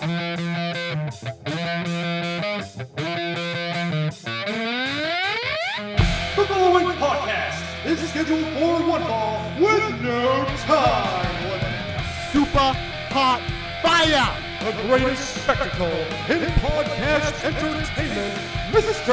The following podcast is scheduled for one fall with no time limit. Super hot fire! The greatest spectacle in podcast entertainment, Mr.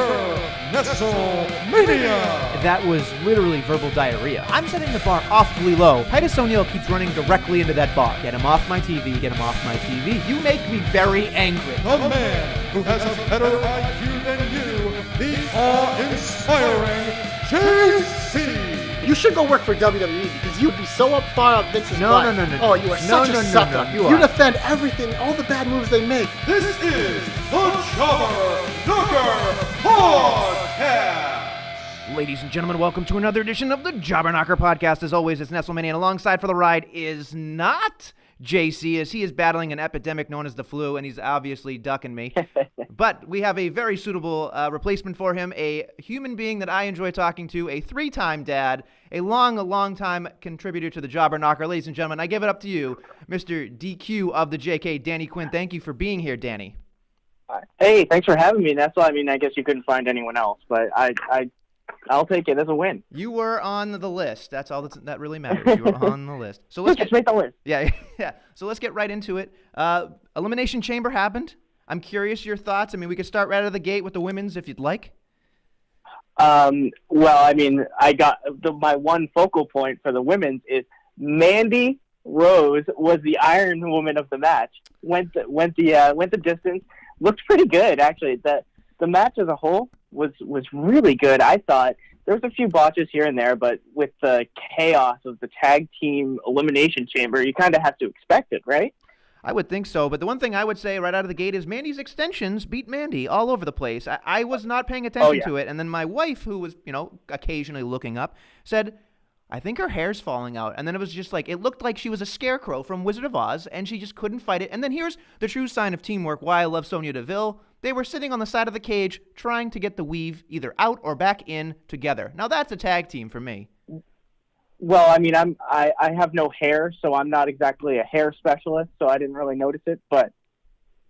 Nestlemania. That was literally verbal diarrhea. I'm setting the bar awfully low. Titus O'Neil keeps running directly into that bar. Get him off my TV, get him off my TV. You make me very angry. The man who has a better IQ than you, the awe-inspiring JC. You should go work for WWE because you'd be so up far up Vince's butt. No. Oh, you are such a sucker. You You defend everything, all the bad moves they make. This is the Jobber Knocker Podcast. Ladies and gentlemen, welcome to another edition of the Jobber Knocker Podcast. As always, it's Nestlemania, and alongside for the ride is not JC, as he is battling an epidemic known as the flu, and he's obviously ducking me. But we have a very suitable replacement for him, a human being that I enjoy talking to, a three-time dad, a long-time contributor to the Jobber Knocker. Ladies and gentlemen, I give it up to you, Mr. DQ of the JK, Danny Quinn. Thank you for being here, Danny. Hey, thanks for having me. That's why I guess you couldn't find anyone else, but I'll take it as a win. You were on the list. That's all that really matters. You were on the list. So let's just make the list. Yeah. So let's get right into it. Elimination Chamber happened. I'm curious your thoughts. I mean, we could start right out of the gate with the women's if you'd like. Well, I got my one focal point for the women's is Mandy Rose was the Iron Woman of the match. Went the distance. Looked pretty good actually. The match as a whole was really good. I thought there was a few botches here and there, but with the chaos of the tag team Elimination Chamber, you kind of have to expect it, right? I would think so, but the one thing I would say right out of the gate is Mandy's extensions beat Mandy all over the place. I was not paying attention to it, and then my wife, who was, occasionally looking up, said, I think her hair's falling out. And then it was just like, it looked like she was a scarecrow from Wizard of Oz, and she just couldn't fight it. And then here's the true sign of teamwork, why I love Sonya Deville. They were sitting on the side of the cage trying to get the weave either out or back in together. Now that's a tag team for me. Well, I have no hair, so I'm not exactly a hair specialist, so I didn't really notice it, but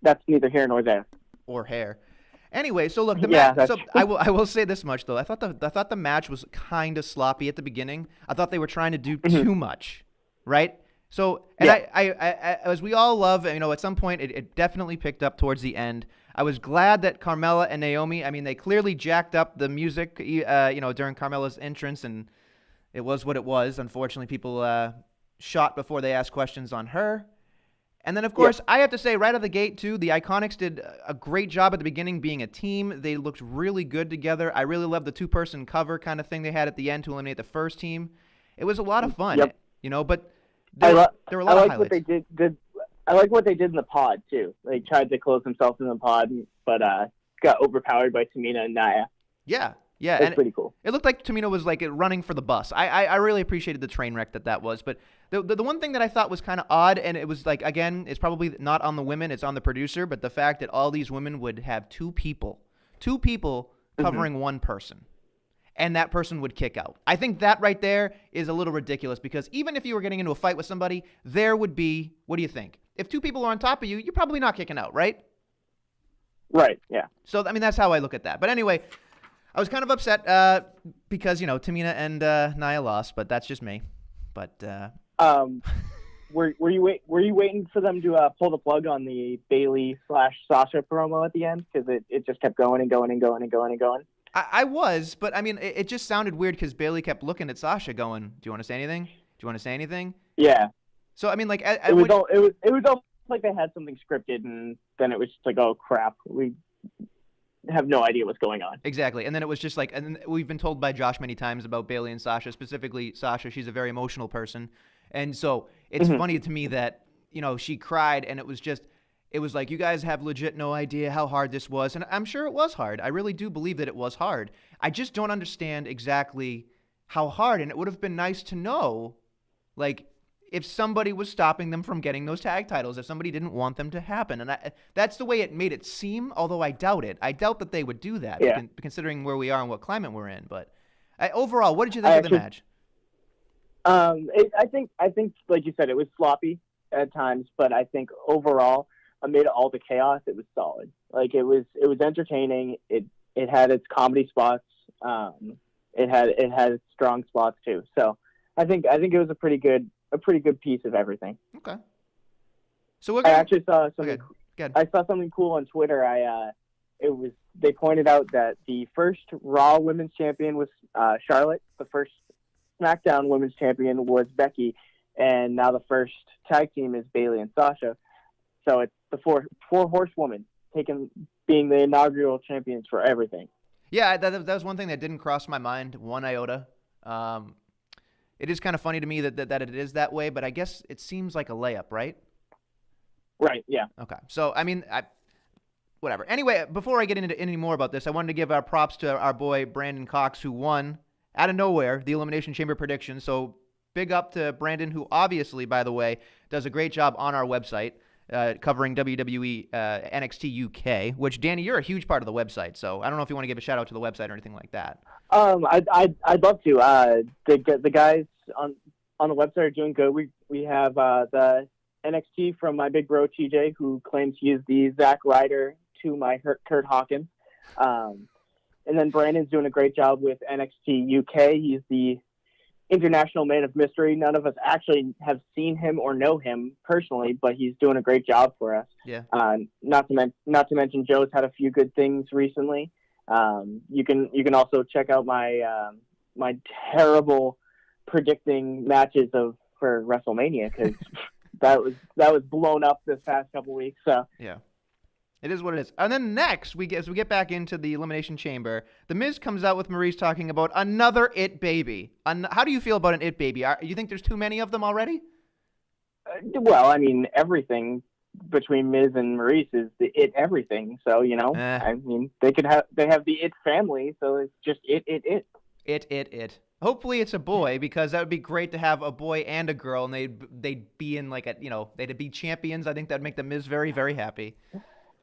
that's neither here nor there. Or hair. Anyway, so look, I will say this much though. I thought the match was kind of sloppy at the beginning. I thought they were trying to do too much, right? So, and I as we all love, at some point it definitely picked up towards the end. I was glad that Carmella and Naomi, they clearly jacked up the music, during Carmella's entrance, and it was what it was. Unfortunately, people shot before they asked questions on her. And then, of course, I have to say right out of the gate, too, the Iconics did a great job at the beginning being a team. They looked really good together. I really loved the two-person cover kind of thing they had at the end to eliminate the first team. It was a lot of fun, but there were a lot of highlights. What they did. I like what they did in the pod, too. They tried to close themselves in the pod, but got overpowered by Tamina and Nia. Yeah, it's pretty cool. It looked like Tamina was like running for the bus. I really appreciated the train wreck that was. But the one thing that I thought was kind of odd, and it was like, again, it's probably not on the women, it's on the producer, but the fact that all these women would have two people covering one person, and that person would kick out. I think that right there is a little ridiculous, because even if you were getting into a fight with somebody, there would be, what do you think? If two people are on top of you, you're probably not kicking out, right? Right, yeah. So, that's how I look at that. But anyway, I was kind of upset because, Tamina and Nia lost, but that's just me. But were you waiting for them to pull the plug on the Bayley/Sasha promo at the end, because it just kept going and going and going and going and going? I was, but it just sounded weird because Bayley kept looking at Sasha, going, "Do you want to say anything? Do you want to say anything?" Yeah. So it was almost like they had something scripted, and then it was just like, oh crap, we have no idea what's going on. Exactly. And then it was just like, and we've been told by Josh many times about Bayley and Sasha, specifically Sasha, she's a very emotional person. And so it's funny to me that, she cried, and it was like, you guys have legit no idea how hard this was. And I'm sure it was hard. I really do believe that it was hard. I just don't understand exactly how hard. And it would have been nice to know, like, if somebody was stopping them from getting those tag titles, if somebody didn't want them to happen. And that's the way it made it seem, although I doubt it. I doubt that they would do that, considering where we are and what climate we're in. But overall, what did you think of the match? I think, like you said, it was sloppy at times, but I think overall, amid all the chaos, it was solid. Like it was entertaining. It had its comedy spots. It had its strong spots too. So I think it was a pretty good piece of everything. Okay. So I actually saw something. Okay. I saw something cool on Twitter. They pointed out that the first Raw Women's Champion was Charlotte. The first SmackDown Women's Champion was Becky, and now the first tag team is Bayley and Sasha. So it's the four horsewomen being the inaugural champions for everything. Yeah, that was one thing that didn't cross my mind one iota. It is kind of funny to me that it is that way, but I guess it seems like a layup, right? Right. Yeah. Okay. So I mean, whatever. Anyway, before I get into any more about this, I wanted to give our props to our boy Brandon Cox, who won out of nowhere the Elimination Chamber prediction. So big up to Brandon, who obviously, by the way, does a great job on our website covering WWE NXT UK. Which, Danny, you're a huge part of the website, so I don't know if you want to give a shout out to the website or anything like that. I'd love to. The guys on the website are doing good. We have the NXT from my big bro TJ, who claims he is the Zack Ryder to my Kurt Hawkins. And then Brandon's doing a great job with NXT UK. He's the international man of mystery. None of us actually have seen him or know him personally, but he's doing a great job for us. Yeah. Not to mention Joe's had a few good things recently. You can also check out my terrible predicting matches for WrestleMania, because that was blown up this past couple weeks. So yeah, it is what it is. And then next, as we get back into the Elimination Chamber, The Miz comes out with Maurice talking about another It Baby. How do you feel about an It Baby? You think there's too many of them already? Well, I mean, everything between Miz and Maurice is the It everything. So, I mean, they have the It family, so it's just It. It. Hopefully it's a boy, because that would be great to have a boy and a girl, and they'd be in they'd be champions. I think that'd make the Miz very, very happy.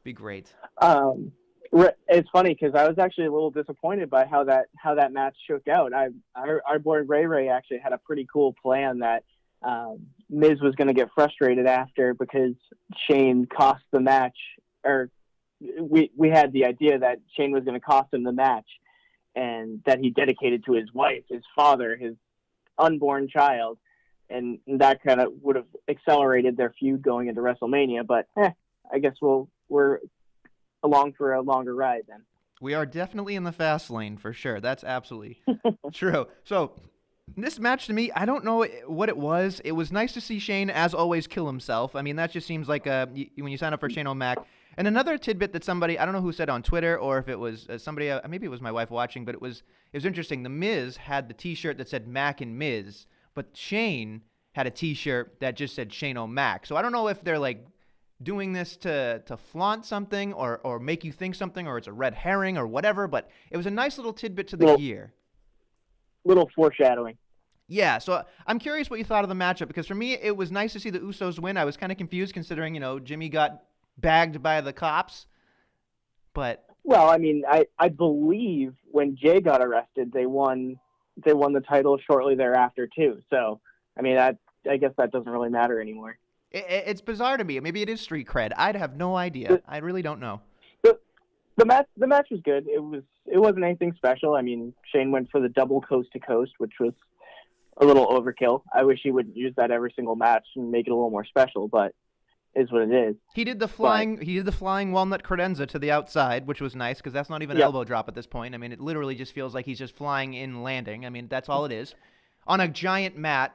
Be great. It's funny because I was actually a little disappointed by how that match shook out. Our boy Ray actually had a pretty cool plan that Miz was going to get frustrated after, because Shane cost the match, or we had the idea that Shane was going to cost him the match, and that he dedicated to his wife, his father, his unborn child, and that kind of would have accelerated their feud going into WrestleMania. But I guess we're along for a longer ride then. We are definitely in the fast lane for sure. That's absolutely true. So this match, to me, I don't know what it was. It was nice to see Shane, as always, kill himself. I mean, that just seems like when you sign up for Shane O'Mac. And another tidbit that somebody, I don't know who said on Twitter, or if it was somebody, maybe it was my wife watching, but it was interesting. The Miz had the T-shirt that said Mac and Miz, but Shane had a T-shirt that just said Shane O'Mac. So I don't know if they're like doing this to flaunt something or make you think something, or it's a red herring or whatever, but it was a nice little tidbit to the gear. Little foreshadowing. Yeah, so I'm curious what you thought of the matchup, because for me, it was nice to see the Usos win. I was kind of confused considering, Jimmy got bagged by the cops, but... Well, I mean, I believe when Jay got arrested, they won the title shortly thereafter, too. So, I mean, I guess that doesn't really matter anymore. It's bizarre to me. Maybe it is street cred. I'd have no idea. I really don't know. The match was good. It wasn't anything special. I mean, Shane went for the double coast to coast, which was a little overkill. I wish he would use that every single match and make it a little more special, but is what it is. He did the flying walnut credenza to the outside, which was nice, because that's not even an elbow drop at this point. I mean, it literally just feels like he's just flying in landing. I mean, that's all it is. On a giant mat,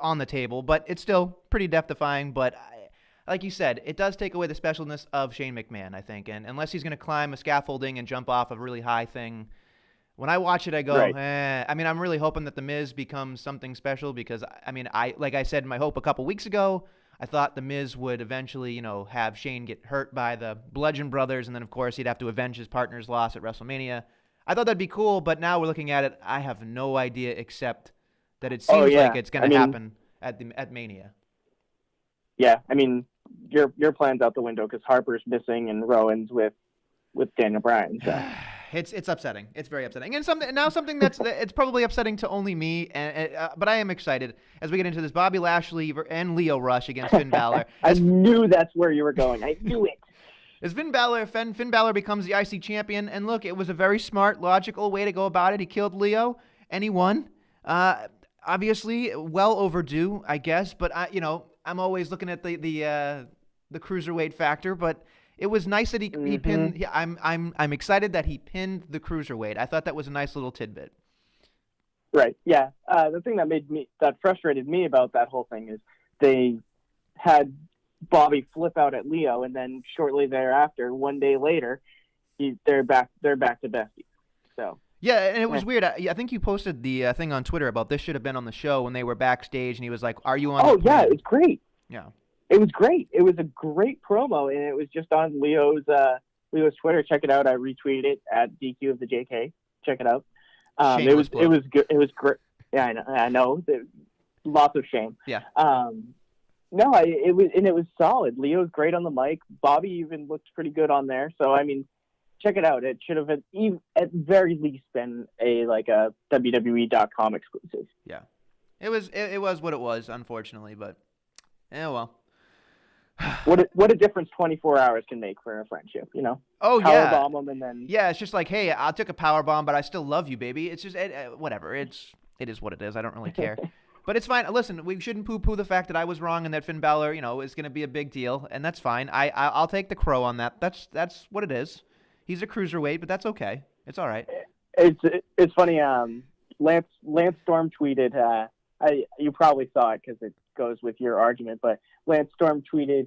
on the table, but it's still pretty death-defying. But like you said, it does take away the specialness of Shane McMahon, I think. And unless he's going to climb a scaffolding and jump off a really high thing, when I watch it, I go, I mean, I'm really hoping that The Miz becomes something special, because, I mean, like I said in my hope a couple weeks ago, I thought The Miz would eventually, have Shane get hurt by the Bludgeon Brothers, and then, of course, he'd have to avenge his partner's loss at WrestleMania. I thought that'd be cool, but now we're looking at it, I have no idea, except that it seems like it's going to happen at Mania. Yeah, I mean, your plan's out the window, because Harper's missing and Rowan's with Daniel Bryan. So. It's upsetting. It's very upsetting, and something that's it's probably upsetting to only me. But I am excited as we get into this Bobby Lashley and Lio Rush against Finn Balor. I knew that's where you were going. I knew it. As Finn Balor becomes the IC champion, and look, it was a very smart, logical way to go about it. He killed Lio, and he won. Obviously, well overdue, I guess. But I'm always looking at the cruiserweight factor, but. It was nice that he pinned. I'm excited that he pinned the cruiserweight. I thought that was a nice little tidbit. Right. Yeah. The thing that frustrated me about that whole thing is they had Bobby flip out at Lio, and then shortly thereafter, one day later, they're back to besties. So. Yeah, and it was weird. I think you posted the thing on Twitter about this should have been on the show when they were backstage, and he was like, "Are you on?" Oh yeah, it's great. Yeah. It was great. It was a great promo, and it was just on Leo's Twitter. Check it out. I retweeted it at DQ of the JK. Check it out. It was good. It was great. Yeah, I know. Lots of shame. Yeah. It was solid. Leo's great on the mic. Bobby even looked pretty good on there. So I mean, check it out. It should have at very least been a WWE.com exclusive. Yeah. It was what it was, unfortunately, but well. What a difference 24 hours can make for a friendship, Oh, yeah. Powerbomb them and then... Yeah, it's just like, hey, I took a powerbomb, but I still love you, baby. It's just, whatever. It is what it is. I don't really care. But it's fine. Listen, we shouldn't poo-poo the fact that I was wrong and that Finn Balor, is going to be a big deal, and that's fine. I'll take the crow on that. That's what it is. He's a cruiserweight, but that's okay. It's all right. It's funny. Lance Storm tweeted... you probably saw it because it goes with your argument, but Lance Storm tweeted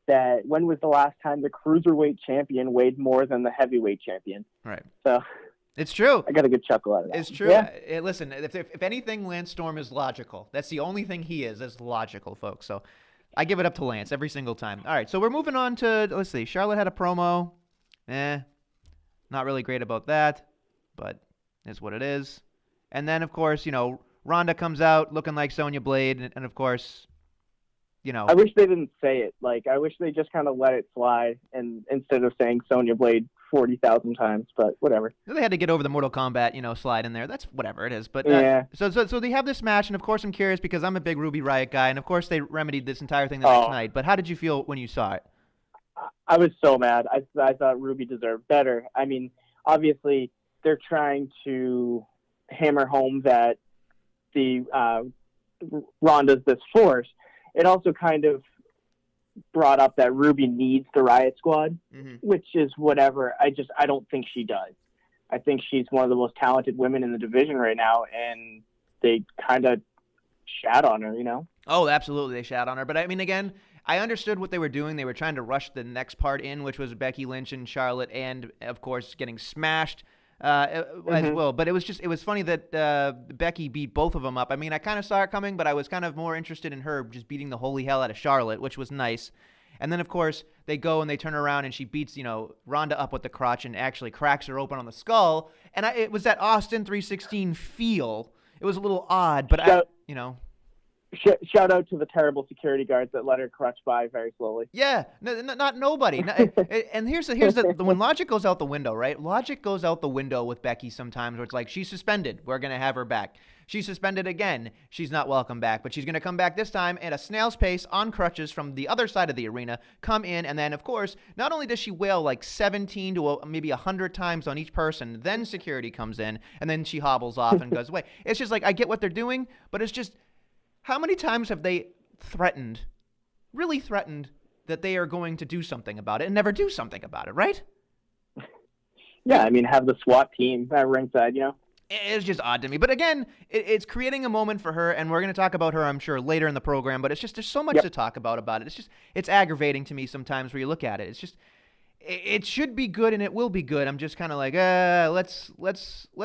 that when was the last time the cruiserweight champion weighed more than the heavyweight champion? Right. So it's true. I got a good chuckle out of that. It's true. Yeah. Listen, if anything, Lance Storm is logical. That's the only thing he is logical, folks. So I give it up to Lance every single time. All right, so we're moving on to, let's see, Charlotte had a promo. Not really great about that, but it's what it is. And then, of course, Ronda comes out looking like Sonya Blade, and of course, I wish they didn't say it. I wish they just kind of let it slide, and instead of saying Sonya Blade 40,000 times, but whatever. They had to get over the Mortal Kombat, slide in there. That's whatever it is. But yeah. So they have this match, and of course I'm curious because I'm a big Ruby Riott guy, and of course they remedied this entire thing the next night. But how did you feel when you saw it? I was so mad. I thought Ruby deserved better. I mean, obviously they're trying to hammer home that the Ronda's this force. It also kind of brought up that Ruby needs the Riot Squad, which is whatever. I don't think she does. I think she's one of the most talented women in the division right now, and they kind of shat on her, Oh, absolutely, they shat on her. But I mean, again, I understood what they were doing. They were trying to rush the next part in, which was Becky Lynch and Charlotte, and of course getting smashed as well. But it was funny that Becky beat both of them up. I mean, I kind of saw it coming, but I was kind of more interested in her just beating the holy hell out of Charlotte, which was nice. And then, of course, they go and they turn around and she beats, Ronda up with the crotch and actually cracks her open on the skull. And it was that Austin 316 feel. It was a little odd, but Shout out to the terrible security guards that let her crutch by very slowly. Yeah, not nobody. And here's when logic goes out the window, right? Logic goes out the window with Becky sometimes, where it's like she's suspended, we're gonna have her back. She's suspended again, she's not welcome back, but she's gonna come back this time at a snail's pace on crutches from the other side of the arena. Come in, and then of course, not only does she wail like 17 to maybe 100 times on each person, then security comes in, and then she hobbles off and goes away. It's just like I get what they're doing, but it's just. How many times have they really threatened that they are going to do something about it and never do something about it, right? Yeah, I mean, have the SWAT team at ringside, It's just odd to me. But again, it's creating a moment for her, and we're going to talk about her, I'm sure, later in the program, but it's just, there's so much to talk about it. It's aggravating to me sometimes where you look at it. It's just, it should be good and it will be good. I'm just kind of like, let's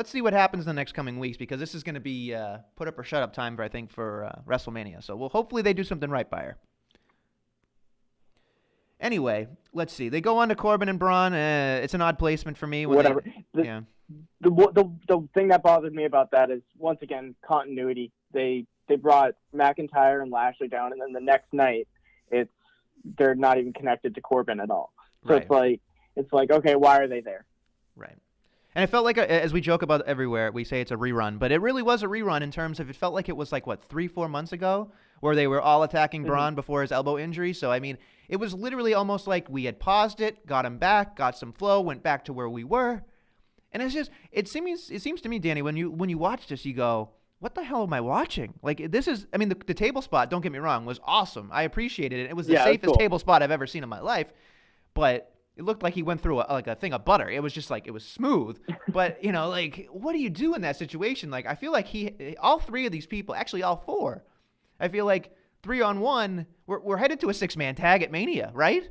see what happens in the next coming weeks, because this is going to be put up or shut up time for WrestleMania. So hopefully they do something right by her. Anyway, let's see. They go on to Corbin and Braun. It's an odd placement for me. Whatever. The thing that bothered me about that is, once again, continuity. They brought McIntyre and Lashley down, and then the next night they're not even connected to Corbin at all. So right. It's like, okay, why are they there? Right. And it felt like, as we joke about everywhere, we say it's a rerun, but it really was a rerun in terms of it felt like it was like, 3-4 months ago where they were all attacking Braun before his elbow injury. So, I mean, it was literally almost like we had paused it, got him back, got some flow, went back to where we were. And it's just, it seems to me, Danny, when you watch this, you go, what the hell am I watching? Like, this is, I mean, the table spot, don't get me wrong, was awesome. I appreciated it. It was the safest table spot I've ever seen in my life. But it looked like he went through a thing of butter. It was just like, it was smooth. But, like, what do you do in that situation? Like, I feel like all three of these people, actually all four, I feel like 3-on-1, we're headed to a 6-man tag at Mania, right?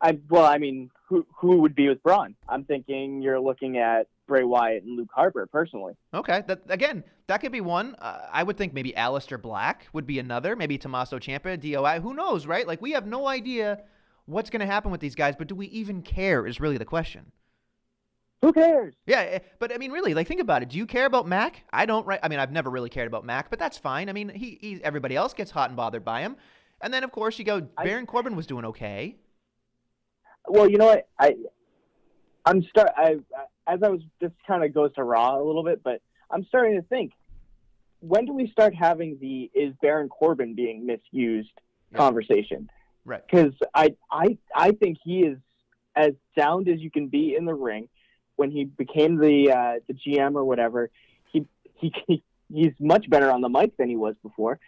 I mean, who would be with Braun? I'm thinking you're looking at Bray Wyatt and Luke Harper, personally. Okay, that could be one. I would think maybe Aleister Black would be another. Maybe Tommaso Ciampa, DOI. Who knows, right? Like, we have no idea what's going to happen with these guys, but do we even care is really the question. Who cares? Yeah, but I mean, really, like, think about it. Do you care about Mac? I don't, right? I mean, I've never really cared about Mac, but that's fine. I mean, everybody else gets hot and bothered by him. And then, of course, you go, Baron Corbin was doing okay. Well, you know what? This kind of goes to Raw a little bit, but I'm starting to think, when do we start having the is Baron Corbin being misused conversation? Right. Because I think he is as sound as you can be in the ring. When he became the GM or whatever, he's much better on the mic than he was before.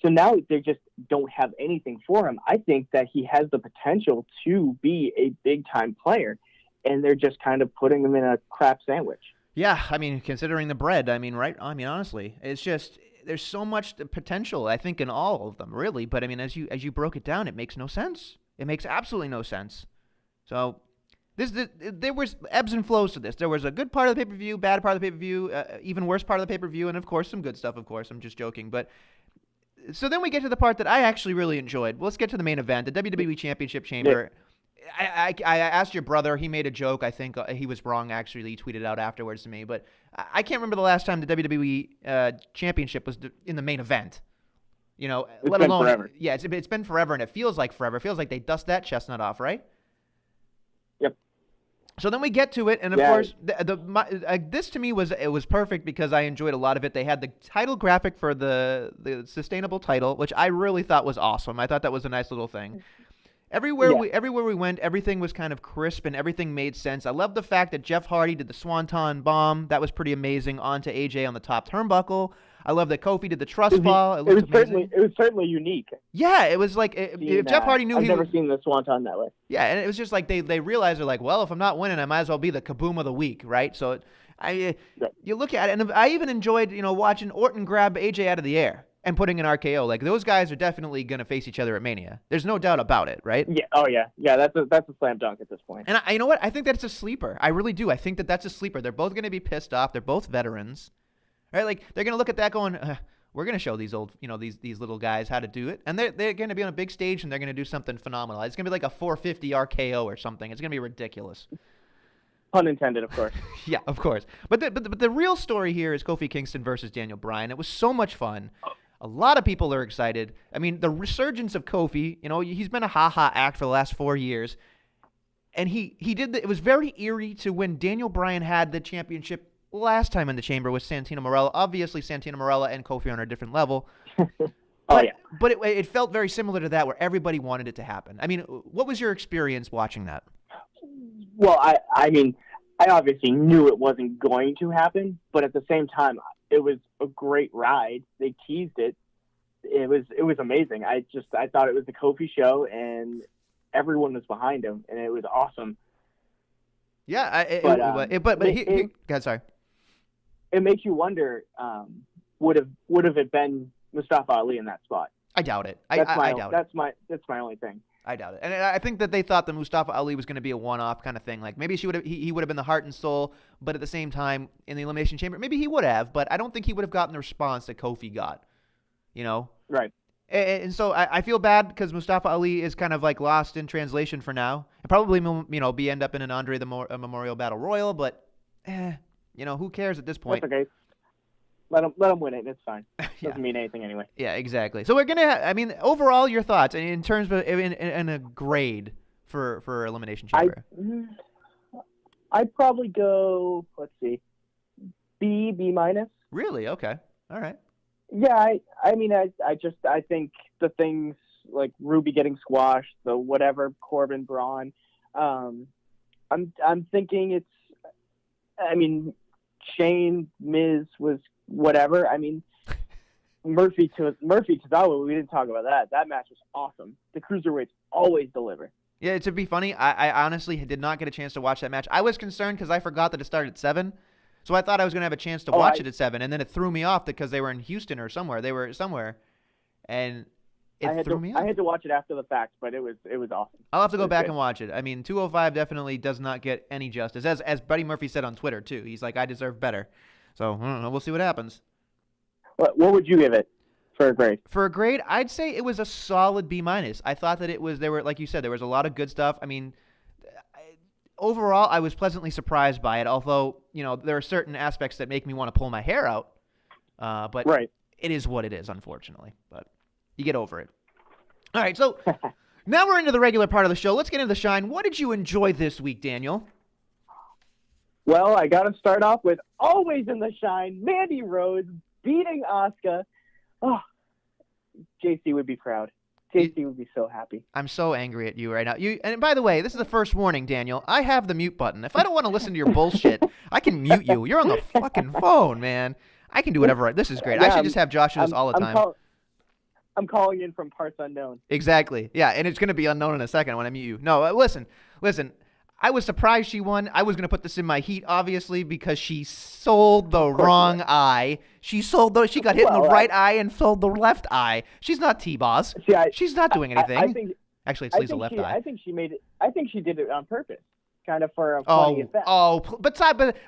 So now they just don't have anything for him. I think that he has the potential to be a big-time player, and they're just kind of putting him in a crap sandwich. Yeah, I mean, considering the bread, I mean, right? I mean, honestly, it's just there's so much potential, I think, in all of them, really. But I mean, as you broke it down, it makes no sense. It makes absolutely no sense. So there was ebbs and flows to this. There was a good part of the pay-per-view, bad part of the pay-per-view, even worse part of the pay-per-view, and of course some good stuff. Of course, I'm just joking, but. So then we get to the part that I actually really enjoyed. Let's get to the main event, the WWE Championship Chamber. Yeah. I asked your brother. He made a joke. I think he was wrong, actually. He tweeted out afterwards to me. But I can't remember the last time the WWE Championship was in the main event. Let alone forever. Yeah, it's been forever, and it feels like forever. It feels like they dust that chestnut off, right? Yep. So then we get to it, and of course, this to me was perfect because I enjoyed a lot of it. They had the title graphic for the sustainable title, which I really thought was awesome. I thought that was a nice little thing. Everywhere we went, everything was kind of crisp and everything made sense. I love the fact that Jeff Hardy did the Swanton Bomb. That was pretty amazing. Onto AJ on the top turnbuckle. I love that Kofi did the trust fall. It was certainly unique. Yeah, it was like if Jeff Hardy knew I've never seen the Swanton that way. Yeah, and it was just like they realized they're like, well, if I'm not winning, I might as well be the kaboom of the week, right? So you look at it, and I even enjoyed watching Orton grab AJ out of the air and putting an RKO. Like, those guys are definitely going to face each other at Mania. There's no doubt about it, right? Yeah. Oh yeah. Yeah. That's a slam dunk at this point. And you know what? I think that's a sleeper. I really do. I think that's a sleeper. They're both going to be pissed off. They're both veterans, right? Like, they're going to look at that going, we're going to show these old, these little guys how to do it. And they're going to be on a big stage and they're going to do something phenomenal. It's going to be like a 450 RKO or something. It's going to be ridiculous. Pun intended, of course. Yeah, of course. But the real story here is Kofi Kingston versus Daniel Bryan. It was so much fun. A lot of people are excited. I mean, the resurgence of Kofi, he's been a ha-ha act for the last 4 years. And he did it was very eerie to when Daniel Bryan had the championship last time in the chamber with Santino Marella. Obviously, Santino Marella and Kofi are on a different level. But it felt very similar to that, where everybody wanted it to happen. I mean, what was your experience watching that? Well, I mean, I obviously knew it wasn't going to happen, but at the same time, it was a great ride. They teased it. It was amazing. I thought it was the Kofi show, and everyone was behind him, and it was awesome. Yeah, God, sorry. It makes you wonder, would have it been Mustafa Ali in that spot? I doubt it. I doubt it. That's my only thing. I doubt it. And I think that they thought that Mustafa Ali was going to be a one-off kind of thing. Like, maybe he would have been the heart and soul, but at the same time, in the Elimination Chamber, maybe he would have, but I don't think he would have gotten the response that Kofi got, Right. And so I feel bad because Mustafa Ali is kind of like lost in translation for now. And probably, end up in an Andre the Memorial Battle Royal, but, who cares at this point? That's okay. Let him win it. It's fine. Doesn't mean anything anyway. Yeah, exactly. So we're gonna. Overall, your thoughts in terms of in a grade for Elimination Chamber. I'd probably go, let's see, B minus. Really? Okay. All right. Yeah, I think the things like Ruby getting squashed, the whatever, Corbin, Braun, I'm thinking Shane, Miz was whatever. Murphy Tozawa, we didn't talk about that. That match was awesome. The cruiserweights always deliver. Yeah, to be funny, I honestly did not get a chance to watch that match. I was concerned because I forgot that it started at 7. So I thought I was going to have a chance to watch it at 7, and then it threw me off because they were in Houston or somewhere. They were somewhere, and it threw me off. I had to watch it after the fact, but it was awesome. I'll have to go back and watch it. 205 definitely does not get any justice. As Buddy Murphy said on Twitter, too. He's like, I deserve better. So, I don't know. We'll see what happens. What would you give it for a grade? For a grade, I'd say it was a solid B-. I thought that like you said, there was a lot of good stuff. Overall, I was pleasantly surprised by it, although, there are certain aspects that make me want to pull my hair out. But right. It is what it is, unfortunately. But you get over it. All right, so now we're into the regular part of the show. Let's get into the shine. What did you enjoy this week, Daniel? Well, I got to start off with always in the shine, Mandy Rose beating Asuka. Oh, JC would be proud. JC would be so happy. I'm so angry at you right now. And by the way, this is the first warning, Daniel. I have the mute button. If I don't want to listen to your bullshit, I can mute you. You're on the fucking phone, man. I can do whatever. This is great. Yeah, I should just have Josh do this all the time. I'm calling in from parts unknown. Exactly. Yeah, and it's going to be unknown in a second when I mute you. No, listen. I was surprised she won. I was going to put this in my heat, obviously, because she sold the wrong eye. She got hit in the right eye and sold the left eye. She's not T-Boss. She's not doing anything. Actually, it's Lisa left eye. I think she made it. I think she did it on purpose, kind of for a funny effect.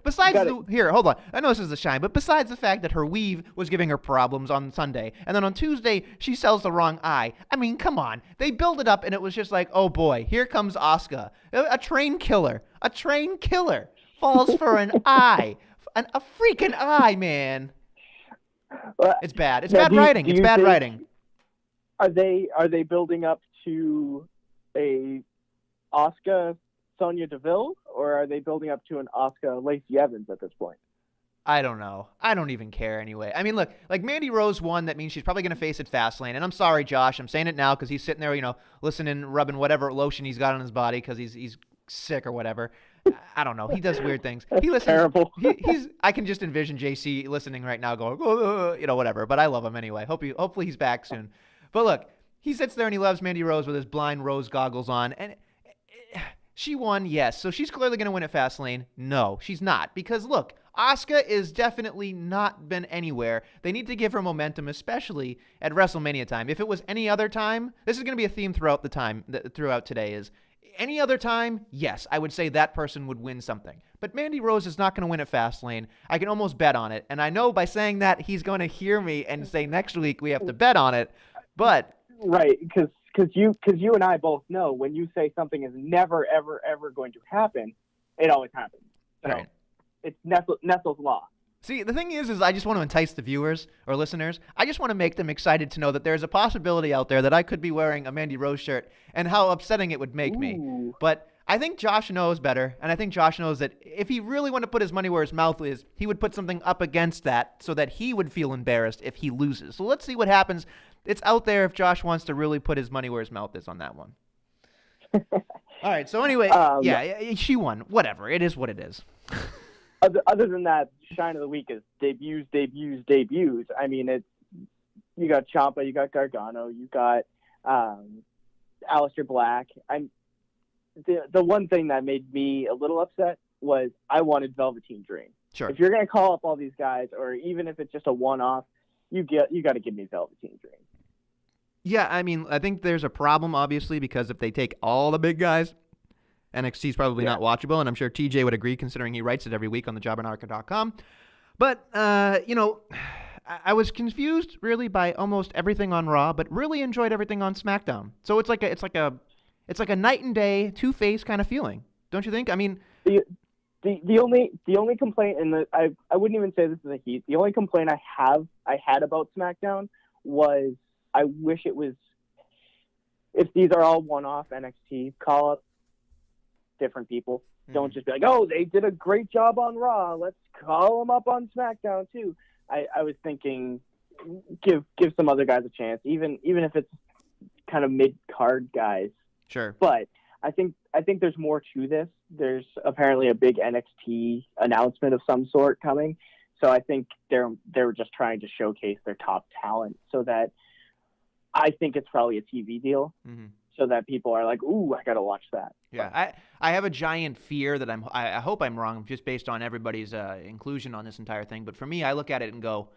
Besides here, hold on. I know this is the shine, but besides the fact that her weave was giving her problems on Sunday, and then on Tuesday she sells the wrong eye. Come on. They build it up, and it was just like, oh boy, here comes Asuka, a train killer. A train killer falls for an eye, a freaking eye, man. It's bad. It's bad writing. It's bad writing. Are they building up to a Asuka Sonya Deville, or are they building up to an Asuka Lacey Evans at this point? I don't know. I don't even care anyway. Look, like Mandy Rose won. That means she's probably going to face it Fastlane. And I'm sorry, Josh. I'm saying it now because he's sitting there, listening, rubbing whatever lotion he's got on his body because he's sick or whatever. I don't know. He does weird things. He listens. Terrible. I can just envision JC listening right now going, whatever. But I love him anyway. Hopefully he's back soon. But look, he sits there and he loves Mandy Rose with his blind rose goggles on. And she won, yes. So she's clearly going to win at Fastlane. No, she's not. Because look, Asuka is definitely not been anywhere. They need to give her momentum, especially at WrestleMania time. If it was any other time, this is going to be a theme throughout today is, any other time, yes, I would say that person would win something. But Mandy Rose is not going to win at Fastlane. I can almost bet on it. And I know by saying that, he's going to hear me and say next week we have to bet on it. But right, because you and I both know when you say something is never, ever, ever going to happen, it always happens. So right. It's Nestle's law. See, the thing is I just want to entice the viewers or listeners. I just want to make them excited to know that there's a possibility out there that I could be wearing a Mandy Rose shirt and how upsetting it would make me. But I think Josh knows better, and I think Josh knows that if he really wanted to put his money where his mouth is, he would put something up against that so that he would feel embarrassed if he loses. So let's see what happens. It's out there if Josh wants to really put his money where his mouth is on that one. All right, so anyway, she won. Whatever. It is what it is. Other than that, shine of the week is debuts. You got Ciampa, you got Gargano, you got Aleister Black. The one thing that made me a little upset was I wanted Velveteen Dream. Sure. If you're going to call up all these guys, or even if it's just a one-off, you got to give me Velveteen Dream. Yeah, I think there's a problem, obviously, because if they take all the big guys, NXT is probably not watchable, and I'm sure TJ would agree, considering he writes it every week on thejobberknocker.com. But, I was confused, really, by almost everything on Raw, but really enjoyed everything on SmackDown. So it's like a night and day, two-face kind of feeling, don't you think? The only complaint, and I wouldn't even say this is a heat. The only complaint I had about SmackDown was I wish it was, if these are all one-off NXT call-ups, different people. Don't just be like, oh, they did a great job on Raw. Let's call them up on SmackDown too. I was thinking, give some other guys a chance, even if it's kind of mid-card guys. Sure. But I think there's more to this. There's apparently a big NXT announcement of some sort coming. So I think they're just trying to showcase their top talent, so that I think it's probably a TV deal, so that people are like, ooh, I got to watch that. Yeah, I have a giant fear that I hope I'm wrong, just based on everybody's inclusion on this entire thing. But for me, I look at it and go,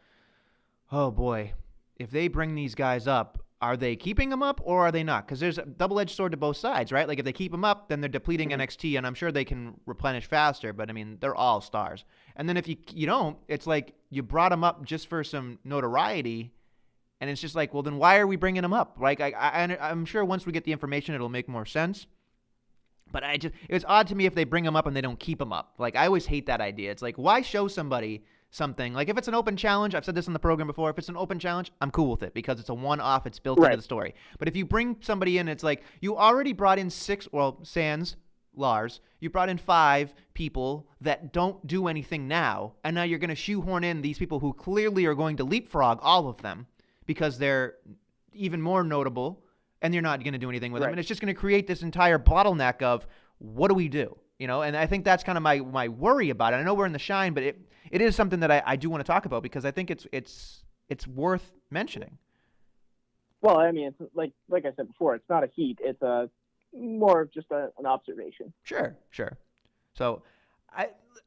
oh boy, if they bring these guys up, are they keeping them up or are they not? Because there's a double-edged sword to both sides, right? Like if they keep them up, then they're depleting NXT, and I'm sure they can replenish faster. But I mean, they're all stars. And then if you don't, it's like you brought them up just for some notoriety, and it's just like, well, then why are we bringing them up? Like I'm sure once we get the information, it'll make more sense. But it was odd to me if they bring them up and they don't keep them up. Like I always hate that idea. It's like, why show somebody something? Like if it's an open challenge, I've said this in the program before, if it's an open challenge, I'm cool with it because it's a one-off, it's built into the story. But if you bring somebody in, it's like you already brought in Lars, you brought in 5 people that don't do anything now, and now you're going to shoehorn in these people who clearly are going to leapfrog all of them because they're even more notable, and you're not going to do anything with them. And it's just going to create this entire bottleneck of what do we do? You know, and I think that's kind of my worry about it. I know we're in the shine, but it is something that I do want to talk about because I think it's worth mentioning. Well, I mean, it's like I said before, it's not a heat. It's more of just an observation. Sure. So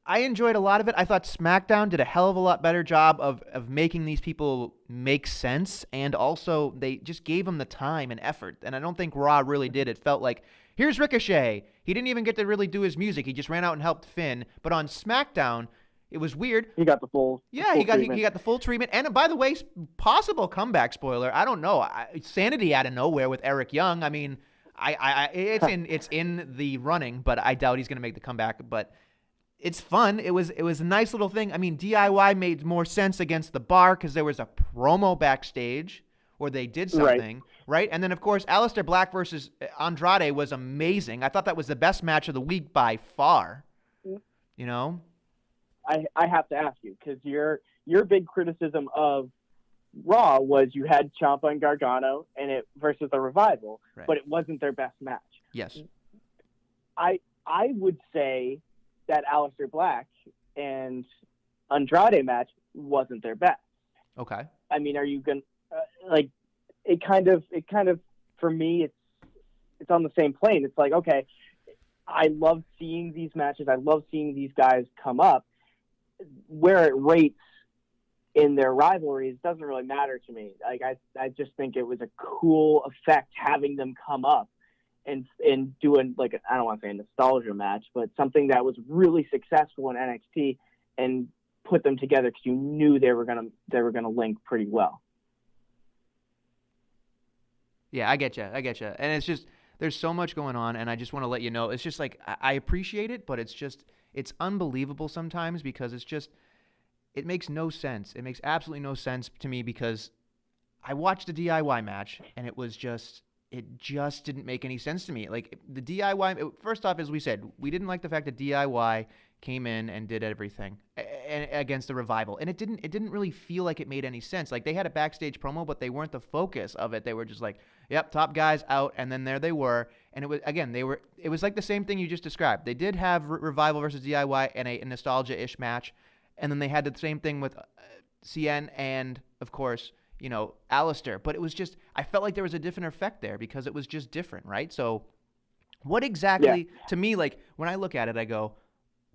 I enjoyed a lot of it. I thought SmackDown did a hell of a lot better job of making these people make sense, and also they just gave them the time and effort. And I don't think Raw really did. It felt like, here's Ricochet. He didn't even get to really do his music. He just ran out and helped Finn. But on SmackDown, it was weird. He got the full. Yeah, he got the full treatment. And by the way, possible comeback spoiler. I don't know. Sanity out of nowhere with Eric Young. I mean, it's in the running, but I doubt he's going to make the comeback. But it's fun. It was a nice little thing. I mean, DIY made more sense against the Bar because there was a promo backstage where they did something, right? And then, of course, Aleister Black versus Andrade was amazing. I thought that was the best match of the week by far. You know? I have to ask you, because your big criticism of Raw was you had Ciampa and Gargano and it versus the Revival, but it wasn't their best match. Yes. I would say that Aleister Black and Andrade match wasn't their best. Okay. I mean, are you going to like it kind of for me it's on the same plane. It's like, okay, I love seeing these matches. I love seeing these guys come up. Where it rates in their rivalries doesn't really matter to me. Like I just think it was a cool effect having them come up and doing, like, I don't want to say a nostalgia match, but something that was really successful in NXT and put them together because you knew they were gonna link pretty well. Yeah, I get you. And it's just, there's so much going on, and I just want to let you know, it's just like, I appreciate it, but it's unbelievable sometimes because it makes no sense. It makes absolutely no sense to me because I watched the DIY match, and it just didn't make any sense to me. Like, the DIY, first off, as we said, we didn't like the fact that DIY came in and did everything against the Revival. And it didn't really feel like it made any sense. Like, they had a backstage promo, but they weren't the focus of it. They were just like, yep, top guys out, and then there they were. And it was like the same thing you just described. They did have Revival versus DIY and a nostalgia-ish match, and then they had the same thing with CN and, of course, you know, Aleister. But it was just, I felt like there was a different effect there because it was just different, right? So what exactly, to me, like, when I look at it, I go,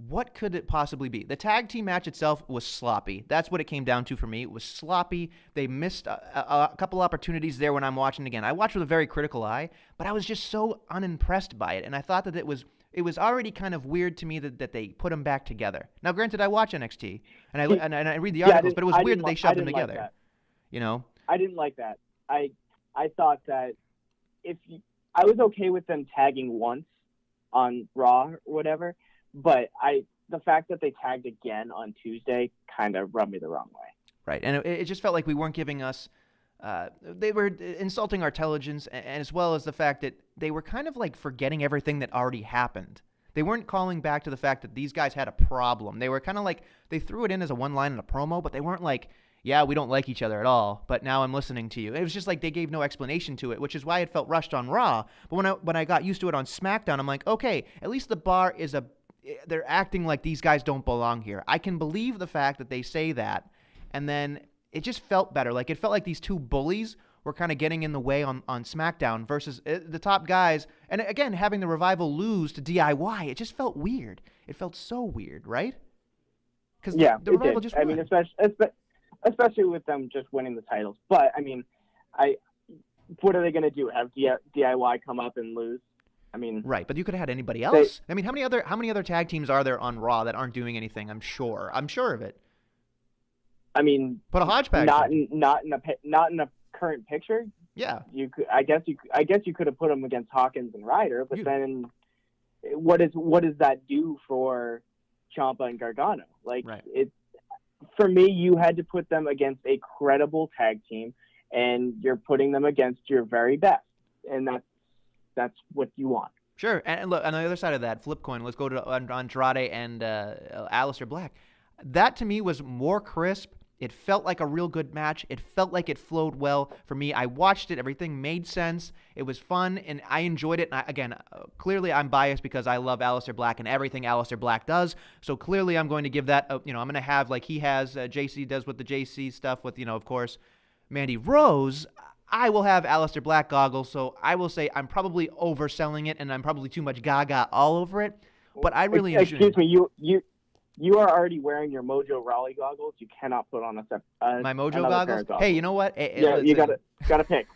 what could it possibly be? The tag team match itself was sloppy. That's what it came down to for me. It was sloppy. They missed a couple opportunities there when I'm watching again. I watched with a very critical eye, but I was just so unimpressed by it. And I thought that it was already kind of weird to me that they put them back together. Now, granted, I watch NXT, and I read the articles, but it was weird that they shoved them together. Like, you know? I didn't like that. I thought that I was okay with them tagging once on Raw or whatever, but the fact that they tagged again on Tuesday kind of rubbed me the wrong way. Right, and it just felt like we weren't giving us they were insulting our intelligence, and as well as the fact that they were kind of like forgetting everything that already happened. They weren't calling back to the fact that these guys had a problem. They were kind of like, they threw it in as a one line in a promo, but they weren't like, yeah, we don't like each other at all, but now I'm listening to you. It was just like they gave no explanation to it, which is why it felt rushed on Raw. But when I got used to it on SmackDown, I'm like, okay, at least the bar is they're acting like these guys don't belong here. I can believe the fact that they say that, and then it just felt better. Like, it felt like these two bullies were kind of getting in the way on SmackDown versus the top guys. And again, having the Revival lose to DIY, it just felt weird. It felt so weird, right? Because the Revival just won. I mean, especially with them just winning the titles. But, I mean, what are they going to do? Have DIY come up and lose? I mean, right, but you could have had anybody else. I mean, how many other tag teams are there on Raw that aren't doing anything? I'm sure of it. I mean, put a hodgepodge. Not in a current picture. Yeah, you could. I guess you could have put them against Hawkins and Ryder, but then what does that do for Ciampa and Gargano? Like, for me, you had to put them against a credible tag team, and you're putting them against your very best, and that's what you want. Sure, and look, on the other side of that flip coin, let's go to Andrade and Aleister Black. That, to me, was more crisp. It felt like a real good match. It felt like it flowed well for me. I watched it. Everything made sense. It was fun, and I enjoyed it. And again, clearly I'm biased because I love Aleister Black and everything Aleister Black does. So clearly I'm going to give that, I'm going to have, like he has, JC does with the JC stuff with, of course, Mandy Rose. I will have Aleister Black goggles, so I will say I'm probably overselling it, and I'm probably too much gaga all over it. But I really enjoyed it. Excuse me, you are already wearing your Mojo Rawley goggles. You cannot put on my Mojo goggles? Hey, you know what? You gotta pick.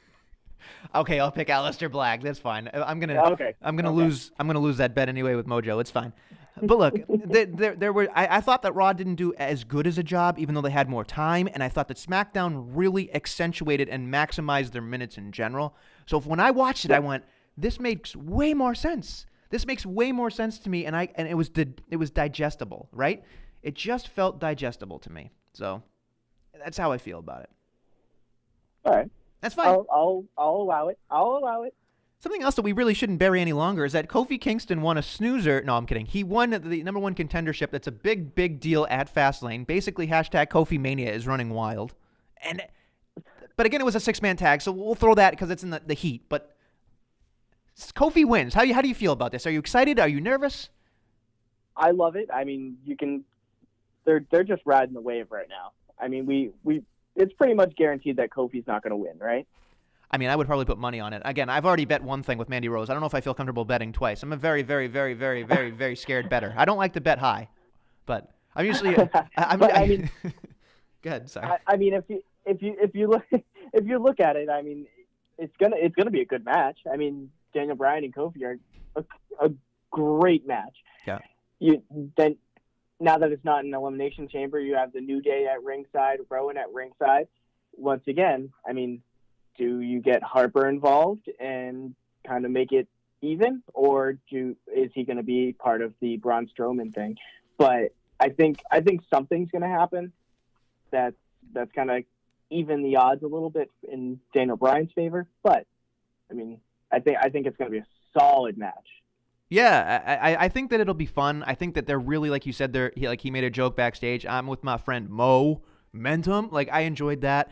Okay, I'll pick Aleister Black. That's fine. I'm gonna lose that bet anyway with Mojo. It's fine. But look, there were. I thought that Raw didn't do as good as a job, even though they had more time, and I thought that SmackDown really accentuated and maximized their minutes in general. So when I watched it, I went, "This makes way more sense. This makes way more sense to me," and it was digestible, right? It just felt digestible to me. So that's how I feel about it. All right, that's fine. I'll allow it. I'll allow it. Something else that we really shouldn't bury any longer is that Kofi Kingston won a snoozer. No, I'm kidding. He won the number one contendership. That's a big, big deal at Fastlane. Basically, hashtag Kofi Mania is running wild. But again, it was a six-man tag, so we'll throw that because it's in the heat. But Kofi wins. How do you feel about this? Are you excited? Are you nervous? I love it. I mean, they're just riding the wave right now. I mean, it's pretty much guaranteed that Kofi's not going to win, right? I mean, I would probably put money on it. Again, I've already bet one thing with Mandy Rose. I don't know if I feel comfortable betting twice. I'm a very, very, very, very, very, very scared bettor. I don't like to bet high, but I'm usually. Go ahead. Sorry. I mean, if you look at it, I mean, it's gonna be a good match. I mean, Daniel Bryan and Kofi are a great match. Yeah. Then now that it's not an Elimination Chamber, you have the New Day at ringside, Rowan at ringside. Once again, I mean, do you get Harper involved and kind of make it even, or is he going to be part of the Braun Strowman thing? But I think something's going to happen that's kind of even the odds a little bit in Daniel Bryan's favor. But I mean, I think it's going to be a solid match. Yeah, I think that it'll be fun. I think that they're really, like you said, he made a joke backstage. I'm with my friend Momentum. Like, I enjoyed that.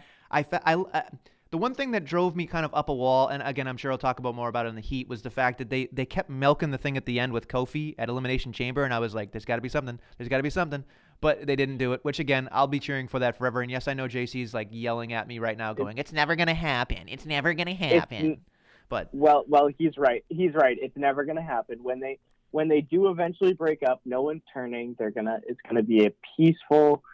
The one thing that drove me kind of up a wall, and again, I'm sure I'll talk about more about it in the heat, was the fact that they kept milking the thing at the end with Kofi at Elimination Chamber, and I was like, there's got to be something. There's got to be something. But they didn't do it, which, again, I'll be cheering for that forever. And yes, I know JC's like yelling at me right now going, it's never going to happen. It's never going to happen. But well, he's right. He's right. It's never going to happen. When they do eventually break up, no one's turning. It's gonna be a peaceful